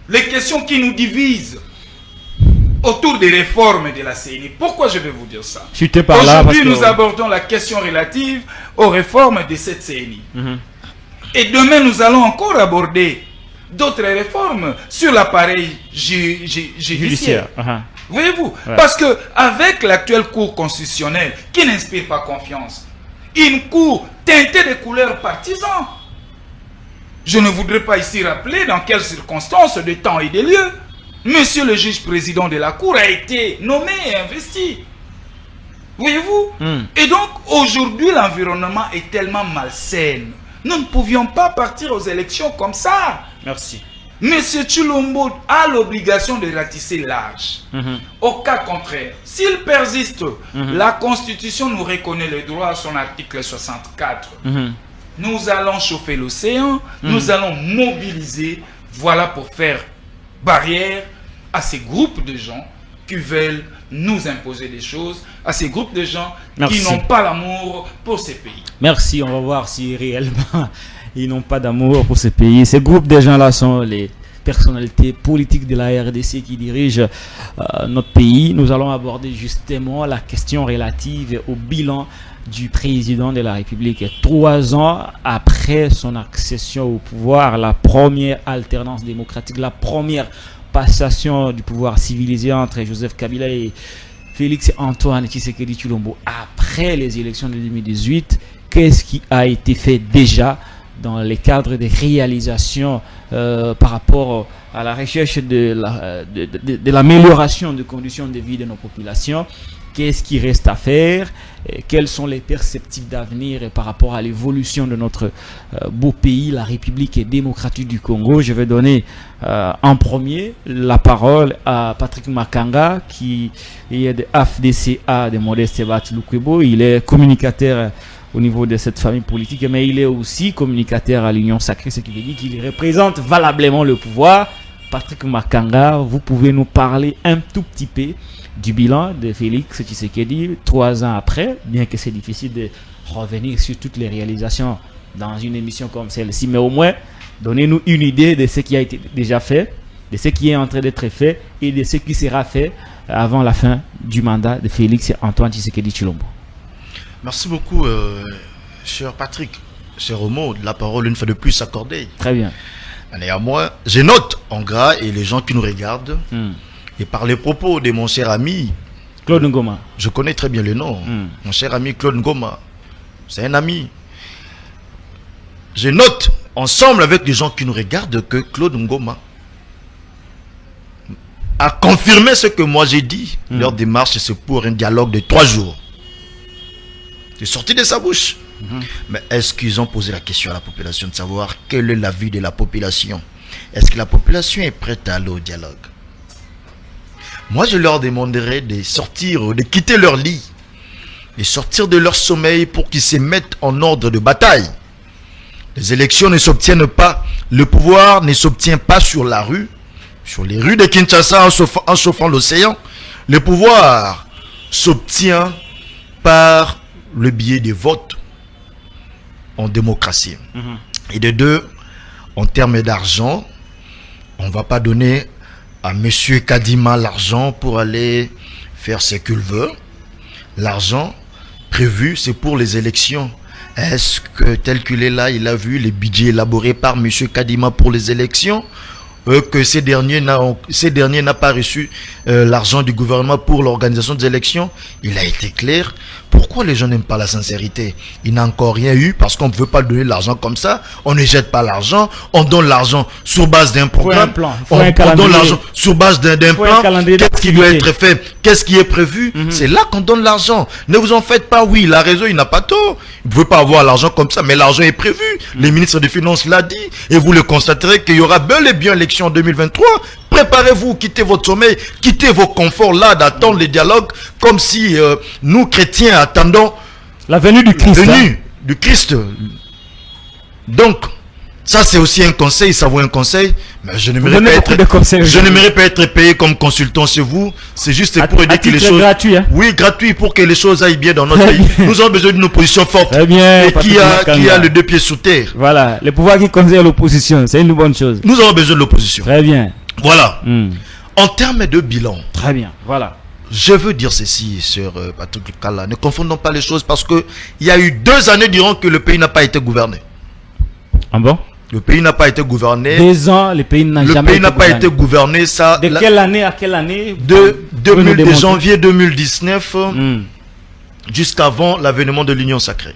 Les questions qui nous divisent autour des réformes de la CNI. Pourquoi je vais vous dire ça? Aujourd'hui, nous abordons la question relative aux réformes de cette CNI. Et demain, nous allons encore aborder d'autres réformes sur l'appareil judiciaire. Voyez-vous? Parce que avec l'actuelle cour constitutionnelle qui n'inspire pas confiance, une cour teintée de couleurs partisanes, Je ne voudrais pas ici rappeler dans quelles circonstances, de temps et de lieux, monsieur le juge président de la Cour a été nommé et investi. Voyez-vous? Et donc, aujourd'hui, l'environnement est tellement malsain. Nous ne pouvions pas partir aux élections comme ça. Merci. Monsieur Tshilombo a l'obligation de ratisser large. Au cas contraire, s'il persiste, la Constitution nous reconnaît le droit à son article 64. Nous allons chauffer l'océan, nous allons mobiliser, voilà pour faire barrière à ces groupes de gens qui veulent nous imposer des choses, à ces groupes de gens qui n'ont pas l'amour pour ces pays. Merci, on va voir si réellement ils n'ont pas d'amour pour ces pays. Ces groupes de gens-là sont les personnalités politiques de la RDC qui dirigent notre pays. Nous allons aborder justement la question relative au bilan du président de la République. 3 ans après son accession au pouvoir, la première alternance démocratique, la première passation du pouvoir civilisé entre Joseph Kabila et Félix Antoine Tshisekedi Tshilombo après les élections de 2018, qu'est-ce qui a été fait déjà dans les cadres des réalisations par rapport à la recherche de l'amélioration des conditions de vie de nos populations? Qu'est-ce qui reste à faire? Quelles sont les perspectives d'avenir par rapport à l'évolution de notre beau pays, la République démocratique du Congo? Je vais donner en premier la parole à Patrick Makanga, qui est de AFDCA de Modeste Bat-Lukwebo. Il est communicateur au niveau de cette famille politique, mais il est aussi communicateur à l'Union Sacrée, ce qui veut dire qu'il représente valablement le pouvoir. Patrick Makanga, vous pouvez nous parler un tout petit peu du bilan de Félix Tshisekedi 3 ans après, bien que c'est difficile de revenir sur toutes les réalisations dans une émission comme celle-ci, mais au moins donnez-nous une idée de ce qui a été déjà fait, de ce qui est en train d'être fait et de ce qui sera fait avant la fin du mandat de Félix Antoine Tshisekedi Tshilombo. Merci beaucoup, cher Patrick, cher Homo, la parole une fois de plus accordée. Très bien. Néanmoins, je note en gras et les gens qui nous regardent, et par les propos de mon cher ami Claude Ngoma. Je connais très bien le nom. Mon cher ami Claude Ngoma, c'est un ami. Je note ensemble avec les gens qui nous regardent que Claude Ngoma a confirmé ce que moi j'ai dit. Leur démarche, c'est pour un dialogue de 3 jours. C'est sorti de sa bouche. Mais est-ce qu'ils ont posé la question à la population de savoir quel est l'avis de la population? Est-ce que la population est prête à aller au dialogue? Moi, je leur demanderais de sortir, de quitter leur lit, de sortir de leur sommeil pour qu'ils se mettent en ordre de bataille. Les élections ne s'obtiennent pas, le pouvoir ne s'obtient pas sur la rue, sur les rues de Kinshasa en chauffant l'océan. Le pouvoir s'obtient par le biais des votes en démocratie. Et de deux, en termes d'argent, on ne va pas donner à monsieur Kadima l'argent pour aller faire ce qu'il veut. L'argent prévu, c'est pour les élections. Est-ce que tel qu'il est là, il a vu les budgets élaborés par monsieur Kadima pour les élections, que ces derniers n'ont pas reçu l'argent du gouvernement pour l'organisation des élections? Il a été clair. Pourquoi les gens n'aiment pas la sincérité? Il n'a encore rien eu parce qu'on ne veut pas donner l'argent comme ça. On ne jette pas l'argent. On donne l'argent sur base d'un programme. On donne l'argent sur base d'un plan. Qu'est-ce qui doit être fait? Qu'est-ce qui est prévu? C'est là qu'on donne l'argent. Ne vous en faites pas. Oui, il a raison, il n'a pas tort. Vous ne pouvez pas avoir l'argent comme ça, mais l'argent est prévu. Le ministre des Finances l'a dit. Et vous le constaterez qu'il y aura bel et bien l'élection en 2023. Préparez-vous, quittez votre sommeil, quittez vos conforts là d'attendre les dialogues comme si nous chrétiens attendons la venue du Christ. Du Christ. Donc, ça c'est aussi un conseil, ça vaut un conseil, mais je n'aimerais pas être payé comme consultant chez vous. C'est juste pour aider que les choses gratuit, hein? Oui, gratuit pour que les choses aillent bien dans notre pays. Nous avons besoin d'une opposition forte et qui a les 2 pieds sous terre. Voilà, le pouvoir qui conseille l'opposition, c'est une bonne chose. Nous avons besoin de l'opposition. Très bien. Voilà. En termes de bilan. Très bien. Voilà. Je veux dire ceci, sur Patrick Kala. Ne confondons pas les choses parce que il y a eu 2 années durant que le pays n'a pas été gouverné. Ah bon? Le pays n'a pas été gouverné. 2 ans, le pays n'a jamais été gouverné. Ça, de quelle année à quelle année? De janvier 2019 jusqu'avant l'avènement de l'Union Sacrée.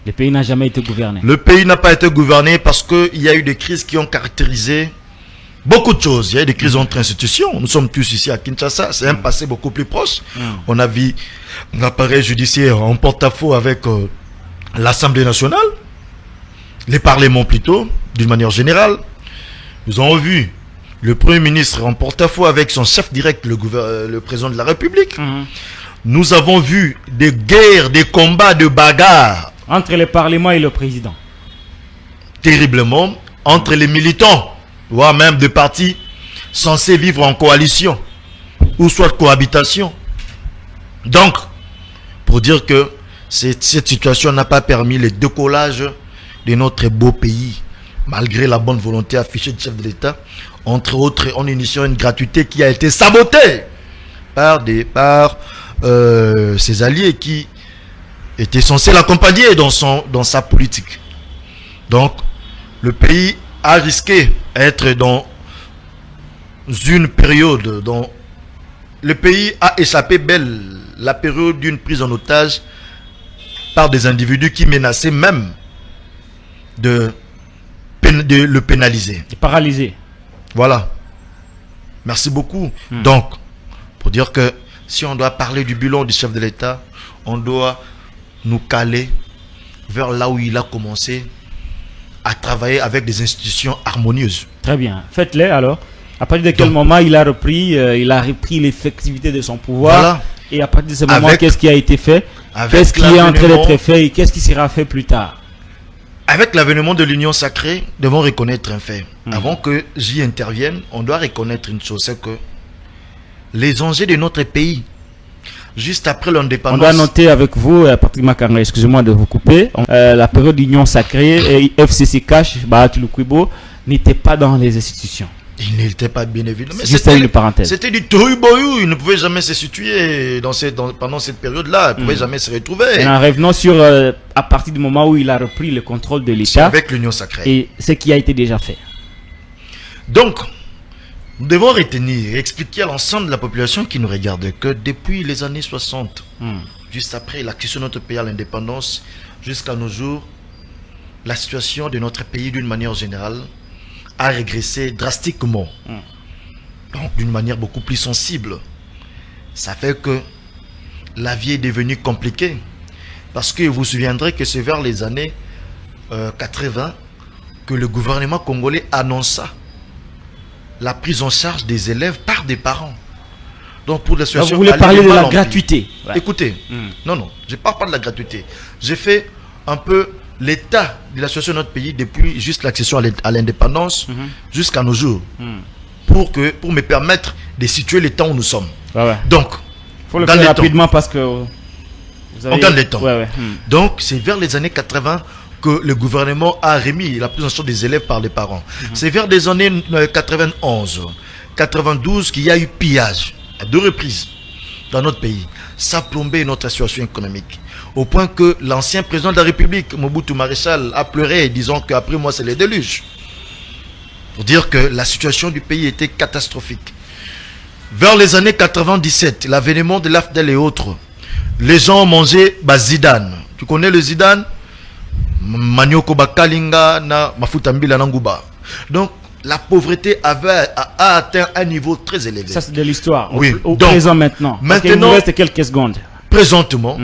Le pays n'a jamais été gouverné. Le pays n'a pas été gouverné parce qu'il y a eu des crises qui ont caractérisé beaucoup de choses. Il y a eu des crises entre institutions. Nous sommes tous ici à Kinshasa. C'est un passé beaucoup plus proche. On a vu un appareil judiciaire en porte-à-faux avec l'Assemblée nationale, les parlements plutôt, d'une manière générale. Nous avons vu le Premier ministre en porte-à-faux avec son chef direct, le président de la République. Nous avons vu des guerres, des combats, de bagarres. Entre le Parlement et le président. Terriblement. Entre les militants, voire même des partis censés vivre en coalition, ou soit cohabitation. Donc, pour dire que cette situation n'a pas permis le décollage de notre beau pays, malgré la bonne volonté affichée du chef de l'État, entre autres en initiant une gratuité qui a été sabotée par ses alliés qui étaient censés l'accompagner dans sa politique. Donc, le pays a risqué d'être dans une période dont le pays a échappé belle, la période d'une prise en otage par des individus qui menaçaient même de le pénaliser. De paralyser. Voilà. Merci beaucoup. Donc, pour dire que si on doit parler du bilan du chef de l'État, on doit nous caler vers là où il a commencé à travailler avec des institutions harmonieuses. Très bien. Faites-les alors. À partir de quel moment il a repris l'effectivité de son pouvoir. Voilà. Et à partir de ce moment, qu'est-ce qui a été fait? Qu'est-ce qui est en train d'être fait et qu'est-ce qui sera fait plus tard? Avec l'avènement de l'Union sacrée, nous devons reconnaître un fait. Avant que j'y intervienne, on doit reconnaître une chose, c'est que les enjeux de notre pays, juste après l'indépendance... On doit noter avec vous, Patrick Makanga, excusez-moi de vous couper, la période d'Union sacrée et FCC Cash, Bahati Lukuibo, n'était pas dans les institutions. Il n'était pas bien évidemment. C'était une parenthèse. C'était du tohu-bohu. Il ne pouvait jamais se situer pendant cette période-là. Il ne pouvait jamais se retrouver. Et en revenant sur à partir du moment où il a repris le contrôle de l'État. Avec l'Union sacrée. Et ce qui a été déjà fait. Donc, nous devons retenir et expliquer à l'ensemble de la population qui nous regarde que depuis les années 60, juste après l'accession de notre pays à l'indépendance, jusqu'à nos jours, la situation de notre pays d'une manière générale a régressé drastiquement. Donc d'une manière beaucoup plus sensible. Ça fait que la vie est devenue compliquée. Parce que vous vous souviendrez que c'est vers les années 80 que le gouvernement congolais annonça la prise en charge des élèves par des parents. Donc pour la situation... Vous voulez parler de la gratuité. Écoutez, non, je ne parle pas de la gratuité. J'ai fait un peu l'état de la situation de notre pays depuis juste l'accession à l'indépendance jusqu'à nos jours, pour me permettre de situer les temps où nous sommes. Donc, il faut le faire rapidement parce que vous avez... on gagne le temps. Donc, c'est vers les années 80 que le gouvernement a remis la prise en charge des élèves par les parents. C'est vers les années 91, 92 qu'il y a eu pillage à 2 reprises dans notre pays. Ça a plombé notre situation économique. Au point que l'ancien président de la République, Mobutu Maréchal, a pleuré, disant qu'après moi c'est le déluge. Pour dire que la situation du pays était catastrophique. Vers les années 97, l'avènement de l'AFDEL et autres, les gens ont mangé zidane. Tu connais le zidane? Manioko bakalinga na mafuta mbila nanguba. Donc la pauvreté a atteint un niveau très élevé. Ça c'est de l'histoire. Oui. Au présent maintenant. Il nous reste quelques secondes. Présentement,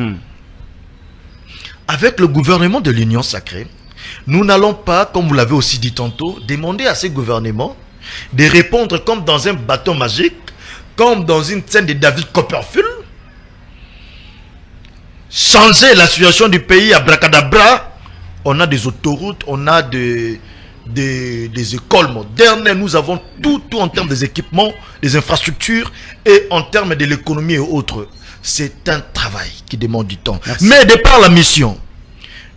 avec le gouvernement de l'Union sacrée, nous n'allons pas, comme vous l'avez aussi dit tantôt, demander à ces gouvernements de répondre comme dans un bâton magique, comme dans une scène de David Copperfield, changer la situation du pays à bracadabra. On a des autoroutes, on a des écoles modernes, nous avons tout en termes des équipements, des infrastructures et en termes de l'économie et autres. C'est un travail qui demande du temps. Merci. Mais de par la mission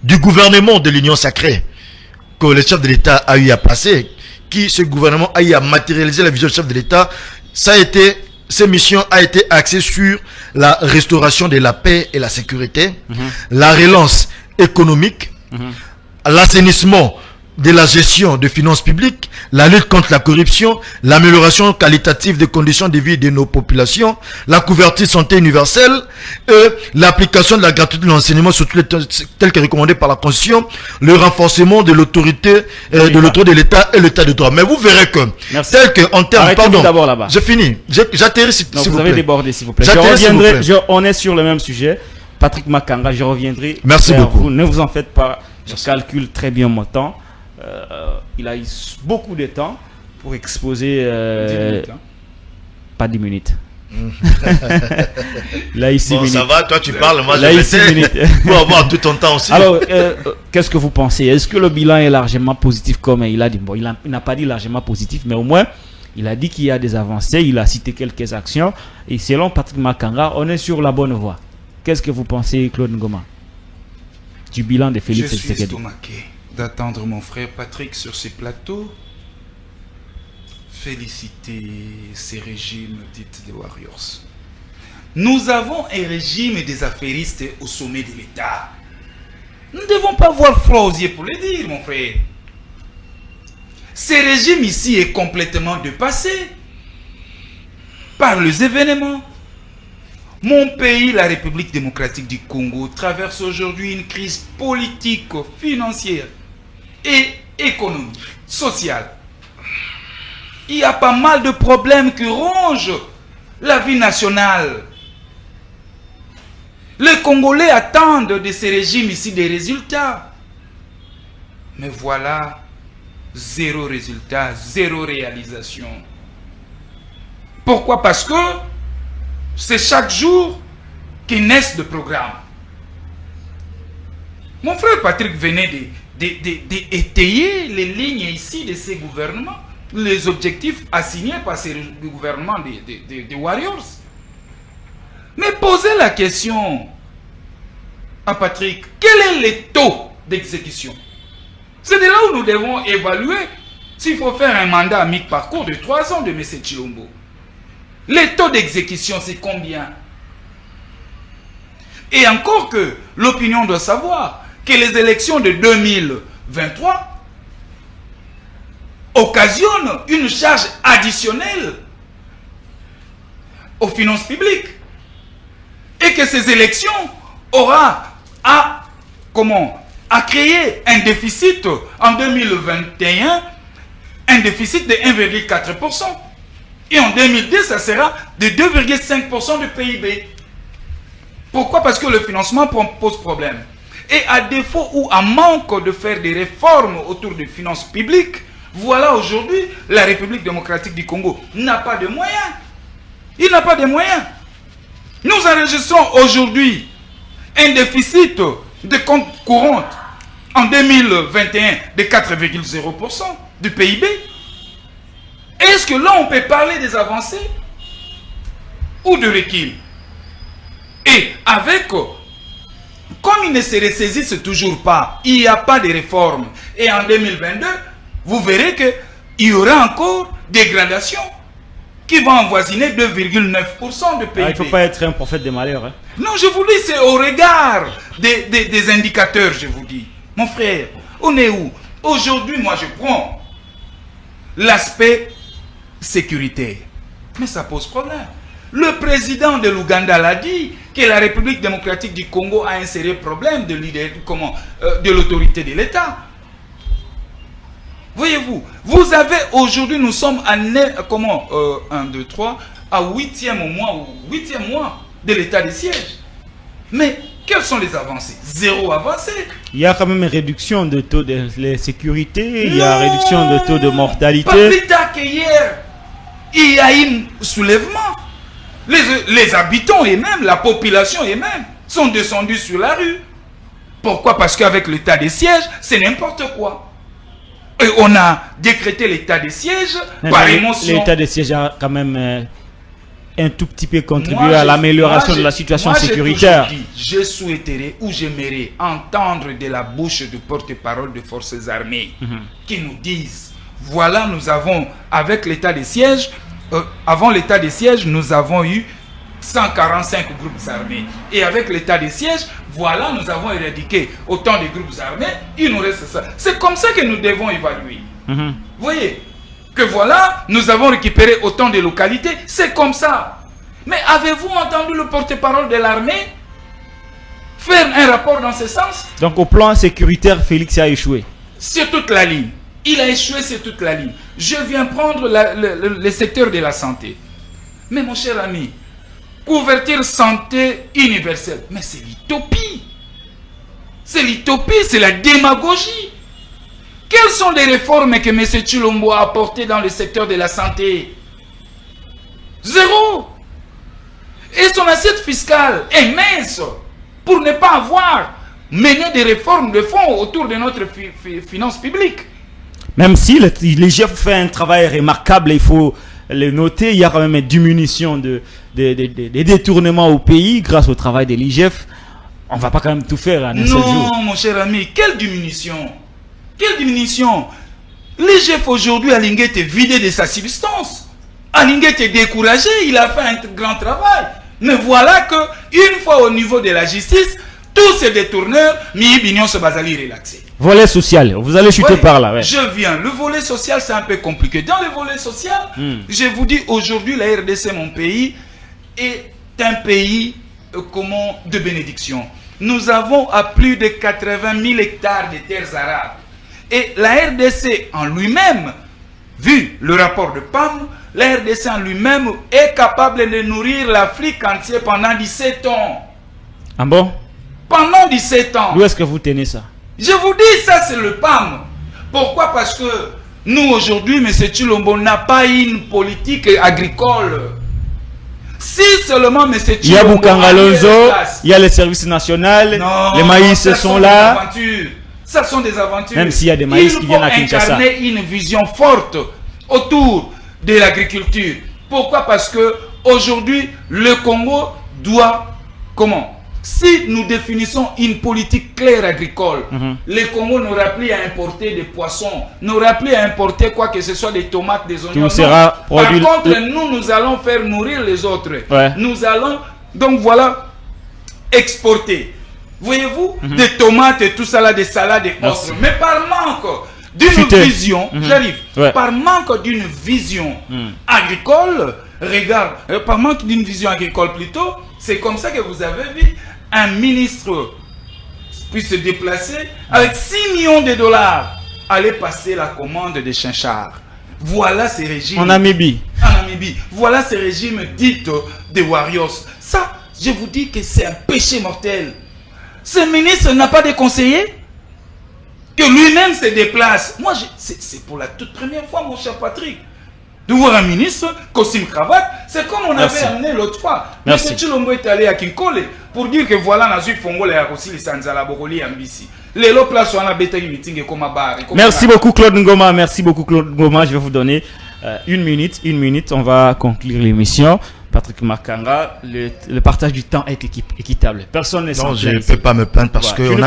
du gouvernement de l'Union sacrée que le chef de l'État a eu à passer, ce gouvernement a eu à matérialiser la vision du chef de l'État, ces missions a été axée sur la restauration de la paix et la sécurité, la relance économique, l'assainissement de la gestion de finances publiques, la lutte contre la corruption, l'amélioration qualitative des conditions de vie de nos populations, la couverture santé universelle, l'application de la gratuité de l'enseignement sur tous les tel que recommandé par la Constitution, le renforcement de l'autorité de l'État et l'État de droit. Mais vous verrez que, tel que en termes, pardon, je finis, j'atterris s'il vous plaît. Vous avez débordé s'il vous plaît. On est sur le même sujet. Patrick Makanga, je reviendrai. Merci beaucoup. Vous. Ne vous en faites pas, je calcule très bien mon temps. Il a eu beaucoup de temps pour exposer. 10 minutes, hein. Pas 10 minutes. Là, ici, bon, ça va, toi tu parles, moi là, je vais pour avoir tout ton temps aussi. Alors, qu'est-ce que vous pensez? Est-ce que le bilan est largement positif comme il a dit? Bon, il n'a pas dit largement positif, mais au moins, il a dit qu'il y a des avancées, il a cité quelques actions. Et selon Patrick Makanga, on est sur la bonne voie. Qu'est-ce que vous pensez, Claude Ngoma, du bilan de Félix Tshisekedi? Je suis estomaqué d'attendre mon frère Patrick sur ces plateaux féliciter ces régimes dits des warriors. Nous avons un régime des affairistes au sommet de l'État. Nous ne devons pas voir froid aux yeux pour le dire, mon frère. Ce régime ici est complètement dépassé par les événements. Mon pays, la République démocratique du Congo, traverse aujourd'hui une crise politique, financière et économique, sociale. Il y a pas mal de problèmes qui rongent la vie nationale. Les Congolais attendent de ces régimes ici des résultats. Mais voilà, zéro résultat, zéro réalisation. Pourquoi? Parce que c'est chaque jour qu'ils naissent de programmes. Mon frère Patrick venait d'étayer les lignes ici de ces gouvernements, les objectifs assignés par ces gouvernements des Warriors. Mais posez la question à Patrick, quel est le taux d'exécution? C'est de là où nous devons évaluer s'il faut faire un mandat à mi-parcours de 3 ans de M. Tshilombo. Le taux d'exécution, c'est combien? Et encore que l'opinion doit savoir que les élections de 2023 occasionnent une charge additionnelle aux finances publiques. Et que ces élections auront à créer un déficit en 2021, un déficit de 1,4%. Et en 2010, ça sera de 2,5% du PIB. Pourquoi? Parce que le financement pose problème. Et à défaut ou à manque de faire des réformes autour des finances publiques, voilà aujourd'hui, la République démocratique du Congo n'a pas de moyens. Il n'a pas de moyens. Nous enregistrons aujourd'hui un déficit de compte courant en 2021 de 4,0% du PIB. Est-ce que là, on peut parler des avancées ou de recul? Et avec, comme ils ne se ressaisissent toujours pas, il n'y a pas de réforme. Et en 2022, vous verrez qu'il y aura encore dégradation qui va avoisiner 2,9% de PIB. Il ne faut pas être un prophète des malheurs. Hein. Non, je vous dis, c'est au regard des indicateurs, je vous dis. Mon frère, on est où? Aujourd'hui, moi, je prends l'aspect sécurité. Mais ça pose problème. Le président de l'Ouganda l'a dit, que la République démocratique du Congo a un sérieux problème de l'autorité de l'État. Voyez-vous, vous avez aujourd'hui, nous sommes à 8e mois de l'état de siège. Mais quelles sont les avancées? Zéro avancée. Il y a quand même une réduction de taux de sécurité, il y a une réduction de taux de mortalité. Pas plus tard qu'hier, il y a un soulèvement. Les habitants et même la population et même sont descendus sur la rue. Pourquoi? Parce qu'avec l'état de siège, c'est n'importe quoi. Et on a décrété l'état de siège par émotion. L'état de siège a quand même un tout petit peu contribué à l'amélioration de la situation sécuritaire. Je souhaiterais ou j'aimerais entendre de la bouche du porte-parole des forces armées qui nous disent, voilà, nous avons, avec l'état de siège, avant l'état de siège, nous avons eu 145 groupes armés. Et avec l'état de siège, voilà, nous avons éradiqué autant de groupes armés, il nous reste ça. C'est comme ça que nous devons évaluer. Vous voyez que voilà, nous avons récupéré autant de localités, c'est comme ça. Mais avez-vous entendu le porte-parole de l'armée faire un rapport dans ce sens? Donc au plan sécuritaire, Félix a échoué. Sur toute la ligne. Il a échoué sur toute la ligne. Je viens prendre le secteur de la santé. Mais mon cher ami, couverture santé universelle, mais c'est l'utopie. C'est l'utopie, c'est la démagogie. Quelles sont les réformes que M. Tshilombo a apportées dans le secteur de la santé? Zéro. Et son assiette fiscale est mince pour ne pas avoir mené des réformes de fonds autour de notre finance publique. Même si l'IGF fait un travail remarquable, il faut le noter, il y a quand même une diminution des détournements au pays grâce au travail de l'IGF. On ne va pas quand même tout faire en un seul jour. Non, mon cher ami, quelle diminution? Quelle diminution? L'IGF aujourd'hui, Alinguet est vidé de sa substance. Alinguet est découragé, il a fait un grand travail. Mais voilà que, une fois au niveau de la justice, tous ces détourneurs, mi-bignon se basali relaxé. Volet social, vous allez chuter Oui, par là. Ouais. je viens. Le volet social, c'est un peu compliqué. Dans le volet social, je vous dis aujourd'hui, la RDC, mon pays, est un pays de bénédiction. Nous avons à plus de 80 000 hectares de terres arables. Et la RDC en lui-même, vu le rapport de PAM, la RDC en lui-même est capable de nourrir l'Afrique entière pendant 17 ans. Ah bon? Pendant 17 ans. D'où est-ce que vous tenez ça? Je vous dis, ça c'est le PAM. Pourquoi? Parce que nous aujourd'hui, M. Tshilombo n'a pas une politique agricole. Si seulement M. Tshilombo... Il y a Boukangalonzo, il y a les services nationaux, les maïs sont là. Ça sont des aventures. Même s'il y a des maïs qui viennent à Kinshasa. Il faut incarner une vision forte autour de l'agriculture. Pourquoi? Parce que aujourd'hui, le Congo doit... Comment? Si nous définissons une politique claire agricole, le Congo n'aura plus à importer des poissons, n'aura plus à importer quoi que ce soit, des tomates, des oignons. Tout sera produit. Par contre, nous allons faire nourrir les autres. Ouais. Nous allons, donc voilà, exporter. Voyez-vous, des tomates et tout ça là, des salades et autres. Mais par manque d'une vision, j'arrive, par manque d'une vision agricole, regarde, par manque d'une vision agricole plutôt, c'est comme ça que vous avez vu un ministre puisse se déplacer avec 6 millions de dollars, aller passer la commande des chinchards. Voilà ces régimes. En Namibie. En Namibie. Voilà ces régimes dits des warriors. Ça, je vous dis que c'est un péché mortel. Ce ministre n'a pas de conseiller, que lui-même se déplace. Moi, c'est pour la toute première fois, mon cher Patrick, de voir un ministre, costume cravate. C'est comme on avait amené l'autre fois. M. Tshilombo est allé à Kinkole pour dire que voilà, na zui Fongo la aussi les Sanzala Bokoli Ambisi. Les lots place on a bêté meeting et comme à bar. Merci beaucoup Claude Ngoma. Merci beaucoup Claude Ngoma. Je vais vous donner une minute. On va conclure l'émission. Patrick Makanga, le partage du temps est équitable. Personne n'est sans plaindre. Je ne peux pas me plaindre parce qu'on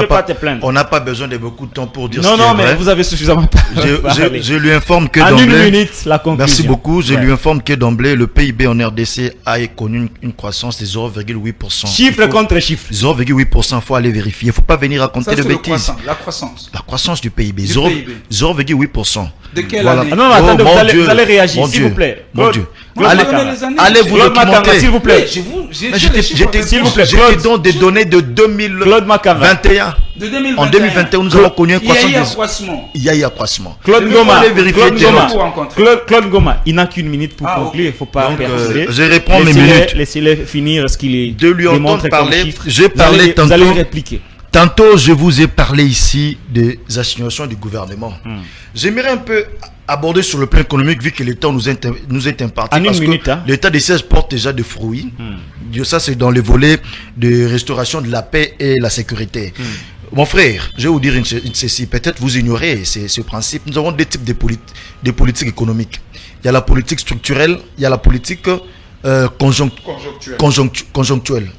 n'a pas besoin de beaucoup de temps pour dire ce qui est vrai. Non, mais vous avez suffisamment parlé. Je lui informe que d'emblée... En 1 minute, la conclusion. Merci beaucoup. Je lui informe que d'emblée, le PIB en RDC a connu une croissance de 0,8%. Chiffre contre chiffre. 0,8%, il faut aller vérifier. Il ne faut pas venir raconter de bêtises. La croissance. La croissance du PIB. 0,8%. De quelle année? Non, attendez, vous allez réagir, s'il vous plaît. Mon Dieu. Allez vous documenter. S'il vous plaît. J'étais donc des données de 2021. En 2021, nous avons connu un croissance. Il y a eu accroissement. Claude Ngoma, il n'a qu'une minute pour conclure. Il ne faut pas percer. Je réponds mes minutes. Laissez-les finir ce qu'il est. De lui entendre parler, j'ai parlé tantôt. Vous allez répliquer. Tantôt, je vous ai parlé ici des assignations du gouvernement. J'aimerais un peu aborder sur le plan économique, vu que le temps nous est imparti. Parce que l'état des sièges porte déjà des fruits. Ça, c'est dans le volet de restauration de la paix et la sécurité. Mon frère, je vais vous dire ceci. Peut-être vous ignorez ce principe. Nous avons deux types de politiques économiques. Il y a la politique structurelle, il y a la politique conjoncturelle.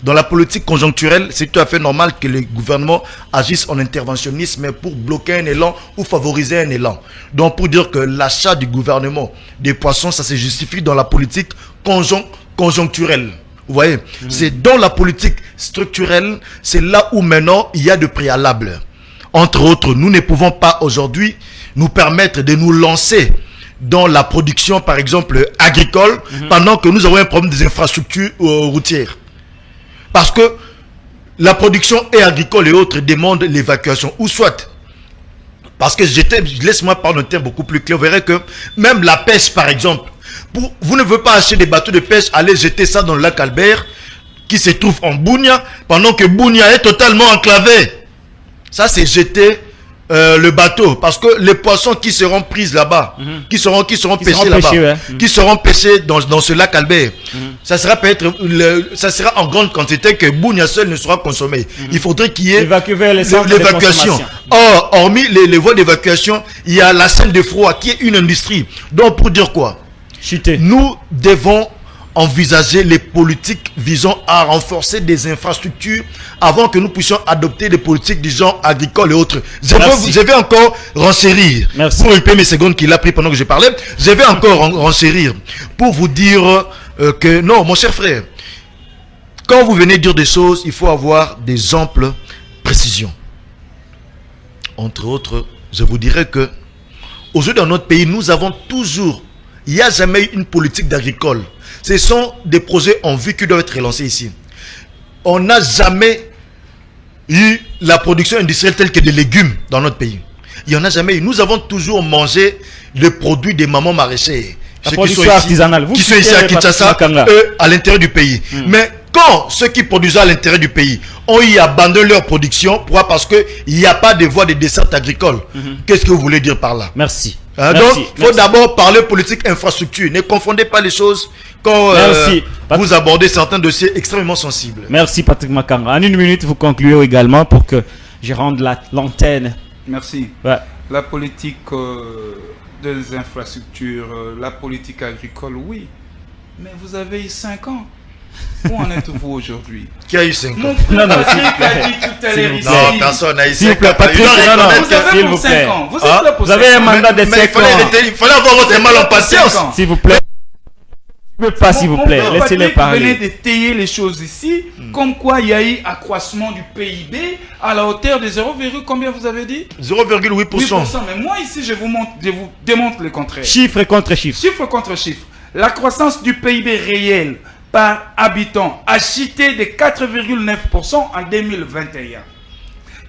Dans la politique conjoncturelle, c'est tout à fait normal que le gouvernement agisse en interventionnisme pour bloquer un élan ou favoriser un élan. Donc pour dire que l'achat du gouvernement des poissons, ça se justifie dans la politique conjoncturelle. Vous voyez, c'est dans la politique structurelle, c'est là où maintenant il y a de préalables. Entre autres, nous ne pouvons pas aujourd'hui nous permettre de nous lancer dans la production, par exemple, agricole, pendant que nous avons un problème des infrastructures routières. Parce que la production et agricole et autres demandent l'évacuation, ou soit, parce que laisse-moi parler un terme beaucoup plus clair, vous verrez que même la pêche, par exemple, vous ne voulez pas acheter des bateaux de pêche, aller jeter ça dans le lac Albert, qui se trouve en Bunia, pendant que Bunia est totalement enclavé. Ça, c'est jeter le bateau, parce que les poissons qui seront pris là-bas, qui seront pêchés là-bas, qui seront pêchés dans ce lac Albert, ça sera peut-être ça sera en grande quantité que Bunia seul ne sera consommé. Il faudrait qu'il y ait l'évacuation. Or, hormis les voies d'évacuation, il y a la Seine de froid qui est une industrie. Donc, pour dire quoi? Nous devons envisager les politiques visant à renforcer des infrastructures avant que nous puissions adopter des politiques du genre agricole et autres. Je vais encore renchérir. Pour un peu mes secondes qu'il a pris pendant que je parlais, je vais encore renchérir pour vous dire que non, mon cher frère, quand vous venez dire des choses, il faut avoir des amples précisions. Entre autres, je vous dirais que aujourd'hui dans notre pays, nous avons toujours, il n'y a jamais eu une politique d'agricole. Ce sont des projets en vue qui doivent être relancés ici. On n'a jamais eu la production industrielle telle que des légumes dans notre pays. Il n'y en a jamais eu. Nous avons toujours mangé les produits des mamans maraîchères. La production artisanale. Qui sont ici à Kinshasa, à l'intérieur du pays. Mais quand ceux qui produisaient à l'intérieur du pays ont eu abandonné leur production, pourquoi? Parce qu'il n'y a pas de voie de desserte agricole. Qu'est-ce que vous voulez dire par là? Merci. Donc, il faut d'abord parler politique infrastructure. Ne confondez pas les choses quand vous abordez certains dossiers extrêmement sensibles. Merci Patrick Makanga. En une minute, vous concluez également pour que je rende l'antenne. Merci. Ouais. La politique des infrastructures, la politique agricole, oui. Mais vous avez eu 5 ans. Où en êtes-vous aujourd'hui? Qui a eu 5 ans? Non, personne n'a eu 5 ans. S'il vous plaît, Patrick, s'il vous plaît. Vous avez un mandat de 5 ans. Il fallait avoir votre mal en patience. S'il vous plaît. S'il vous plaît, laissez-les parler. Vous venez d'étayer les choses ici, comme quoi il y a eu accroissement du PIB à la hauteur de 0, combien vous avez dit? 0,8%. Mais moi ici, je vous démontre le contraire. Chiffre contre chiffre. Chiffre contre chiffre. La croissance du PIB réel par habitant a chuté de 4,9% en 2021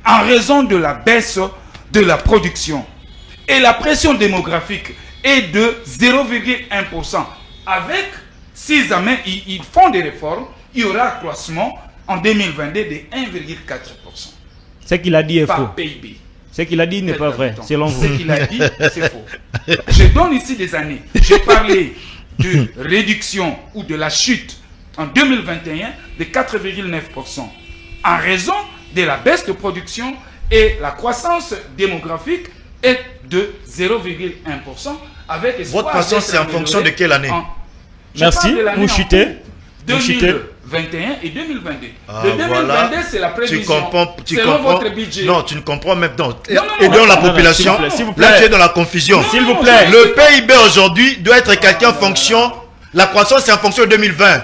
en raison de la baisse de la production. Et la pression démographique est de 0,1%. Avec, si jamais ils font des réformes, il y aura accroissement en 2022 de 1,4%. Ce qu'il a dit est faux. PIB. Ce qu'il a dit n'est pas vrai, selon vous. Ce qu'il a dit, c'est faux. Je donne ici des années. J'ai parlé de réduction ou de la chute en 2021 de 4,9% en raison de la baisse de production, et la croissance démographique est de 0,1% avec espoir. Votre croissance, c'est en fonction de quelle année? Merci, vous chutez. 2021 et 2022. Le 2022, voilà. C'est la prévision. Tu comprends votre budget. Non, tu ne comprends même pas. Et dans la population, s'il vous plaît. Là tu es dans la confusion. S'il vous plaît. Le PIB aujourd'hui doit être calculé en fonction. La croissance, c'est en fonction de 2020.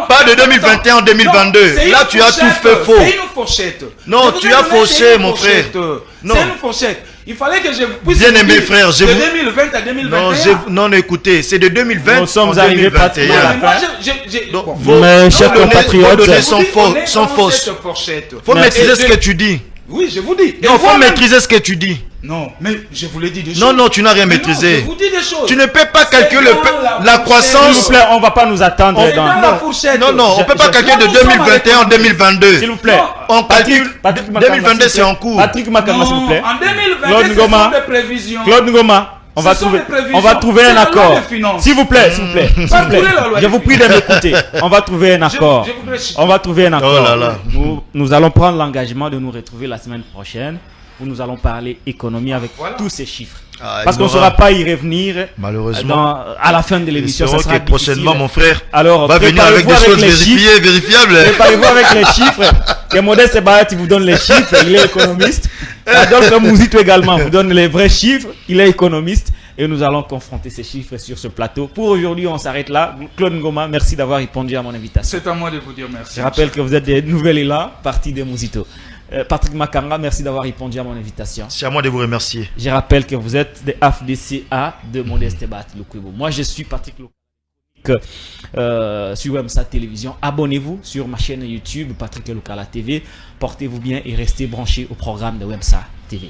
Pas de 2021 en 2022. Là, tu as tout fait faux. C'est une fourchette. Non, tu as fauché, mon frère. C'est une fourchette. Il fallait que je puisse. Bien aimé, frère. De 2020 à 2021. Non, écoutez, c'est de 2020 nous sommes arrivés à 2021. Mes chers compatriotes, sans fausse. Faut maîtriser ce que tu dis. Oui, je vous dis. Non, faut maîtriser ce que tu dis. Non, mais je vous l'ai dit des choses. Non, tu n'as rien maîtrisé. Je vous dis des choses. Tu ne peux pas calculer la croissance. S'il vous plaît, on ne va pas nous attendre. Non, on ne peut pas calculer de 2021 en 2022. S'il vous plaît. On calcule 2022, c'est en cours. Patrick Makanga, s'il vous plaît. En 2022, ce sont des prévisions. Claude Ngoma, on va trouver un accord. S'il vous plaît. Je vous prie de m'écouter. On va trouver un accord. Nous allons prendre l'engagement de nous retrouver la semaine prochaine, où nous allons parler économie avec tous ces chiffres. Parce qu'on ne saura pas y revenir malheureusement à la fin de l'émission. Ça sera prochainement, mon frère, alors, va venir avec des choses vérifiables. Préparez-vous avec les chiffres. Que Modeste Bahati vous donne les chiffres, il est économiste. Adolphe Mouzito également vous donne les vrais chiffres, il est économiste. et nous allons confronter ces chiffres sur ce plateau. Pour aujourd'hui, on s'arrête là. Claude Ngoma, merci d'avoir répondu à mon invitation. C'est à moi de vous dire merci. Je rappelle que vous êtes des nouvelles élan, parti des Mosito. Patrick Makanga, merci d'avoir répondu à mon invitation. C'est à moi de vous remercier. Je rappelle que vous êtes des AFDCA de Modeste Bat Lukwebo. Moi, je suis Patrick Lukwebo sur Wemsa Télévision. Abonnez-vous sur ma chaîne YouTube Patrick Lukala TV. Portez-vous bien et restez branchés au programme de Wemsa TV.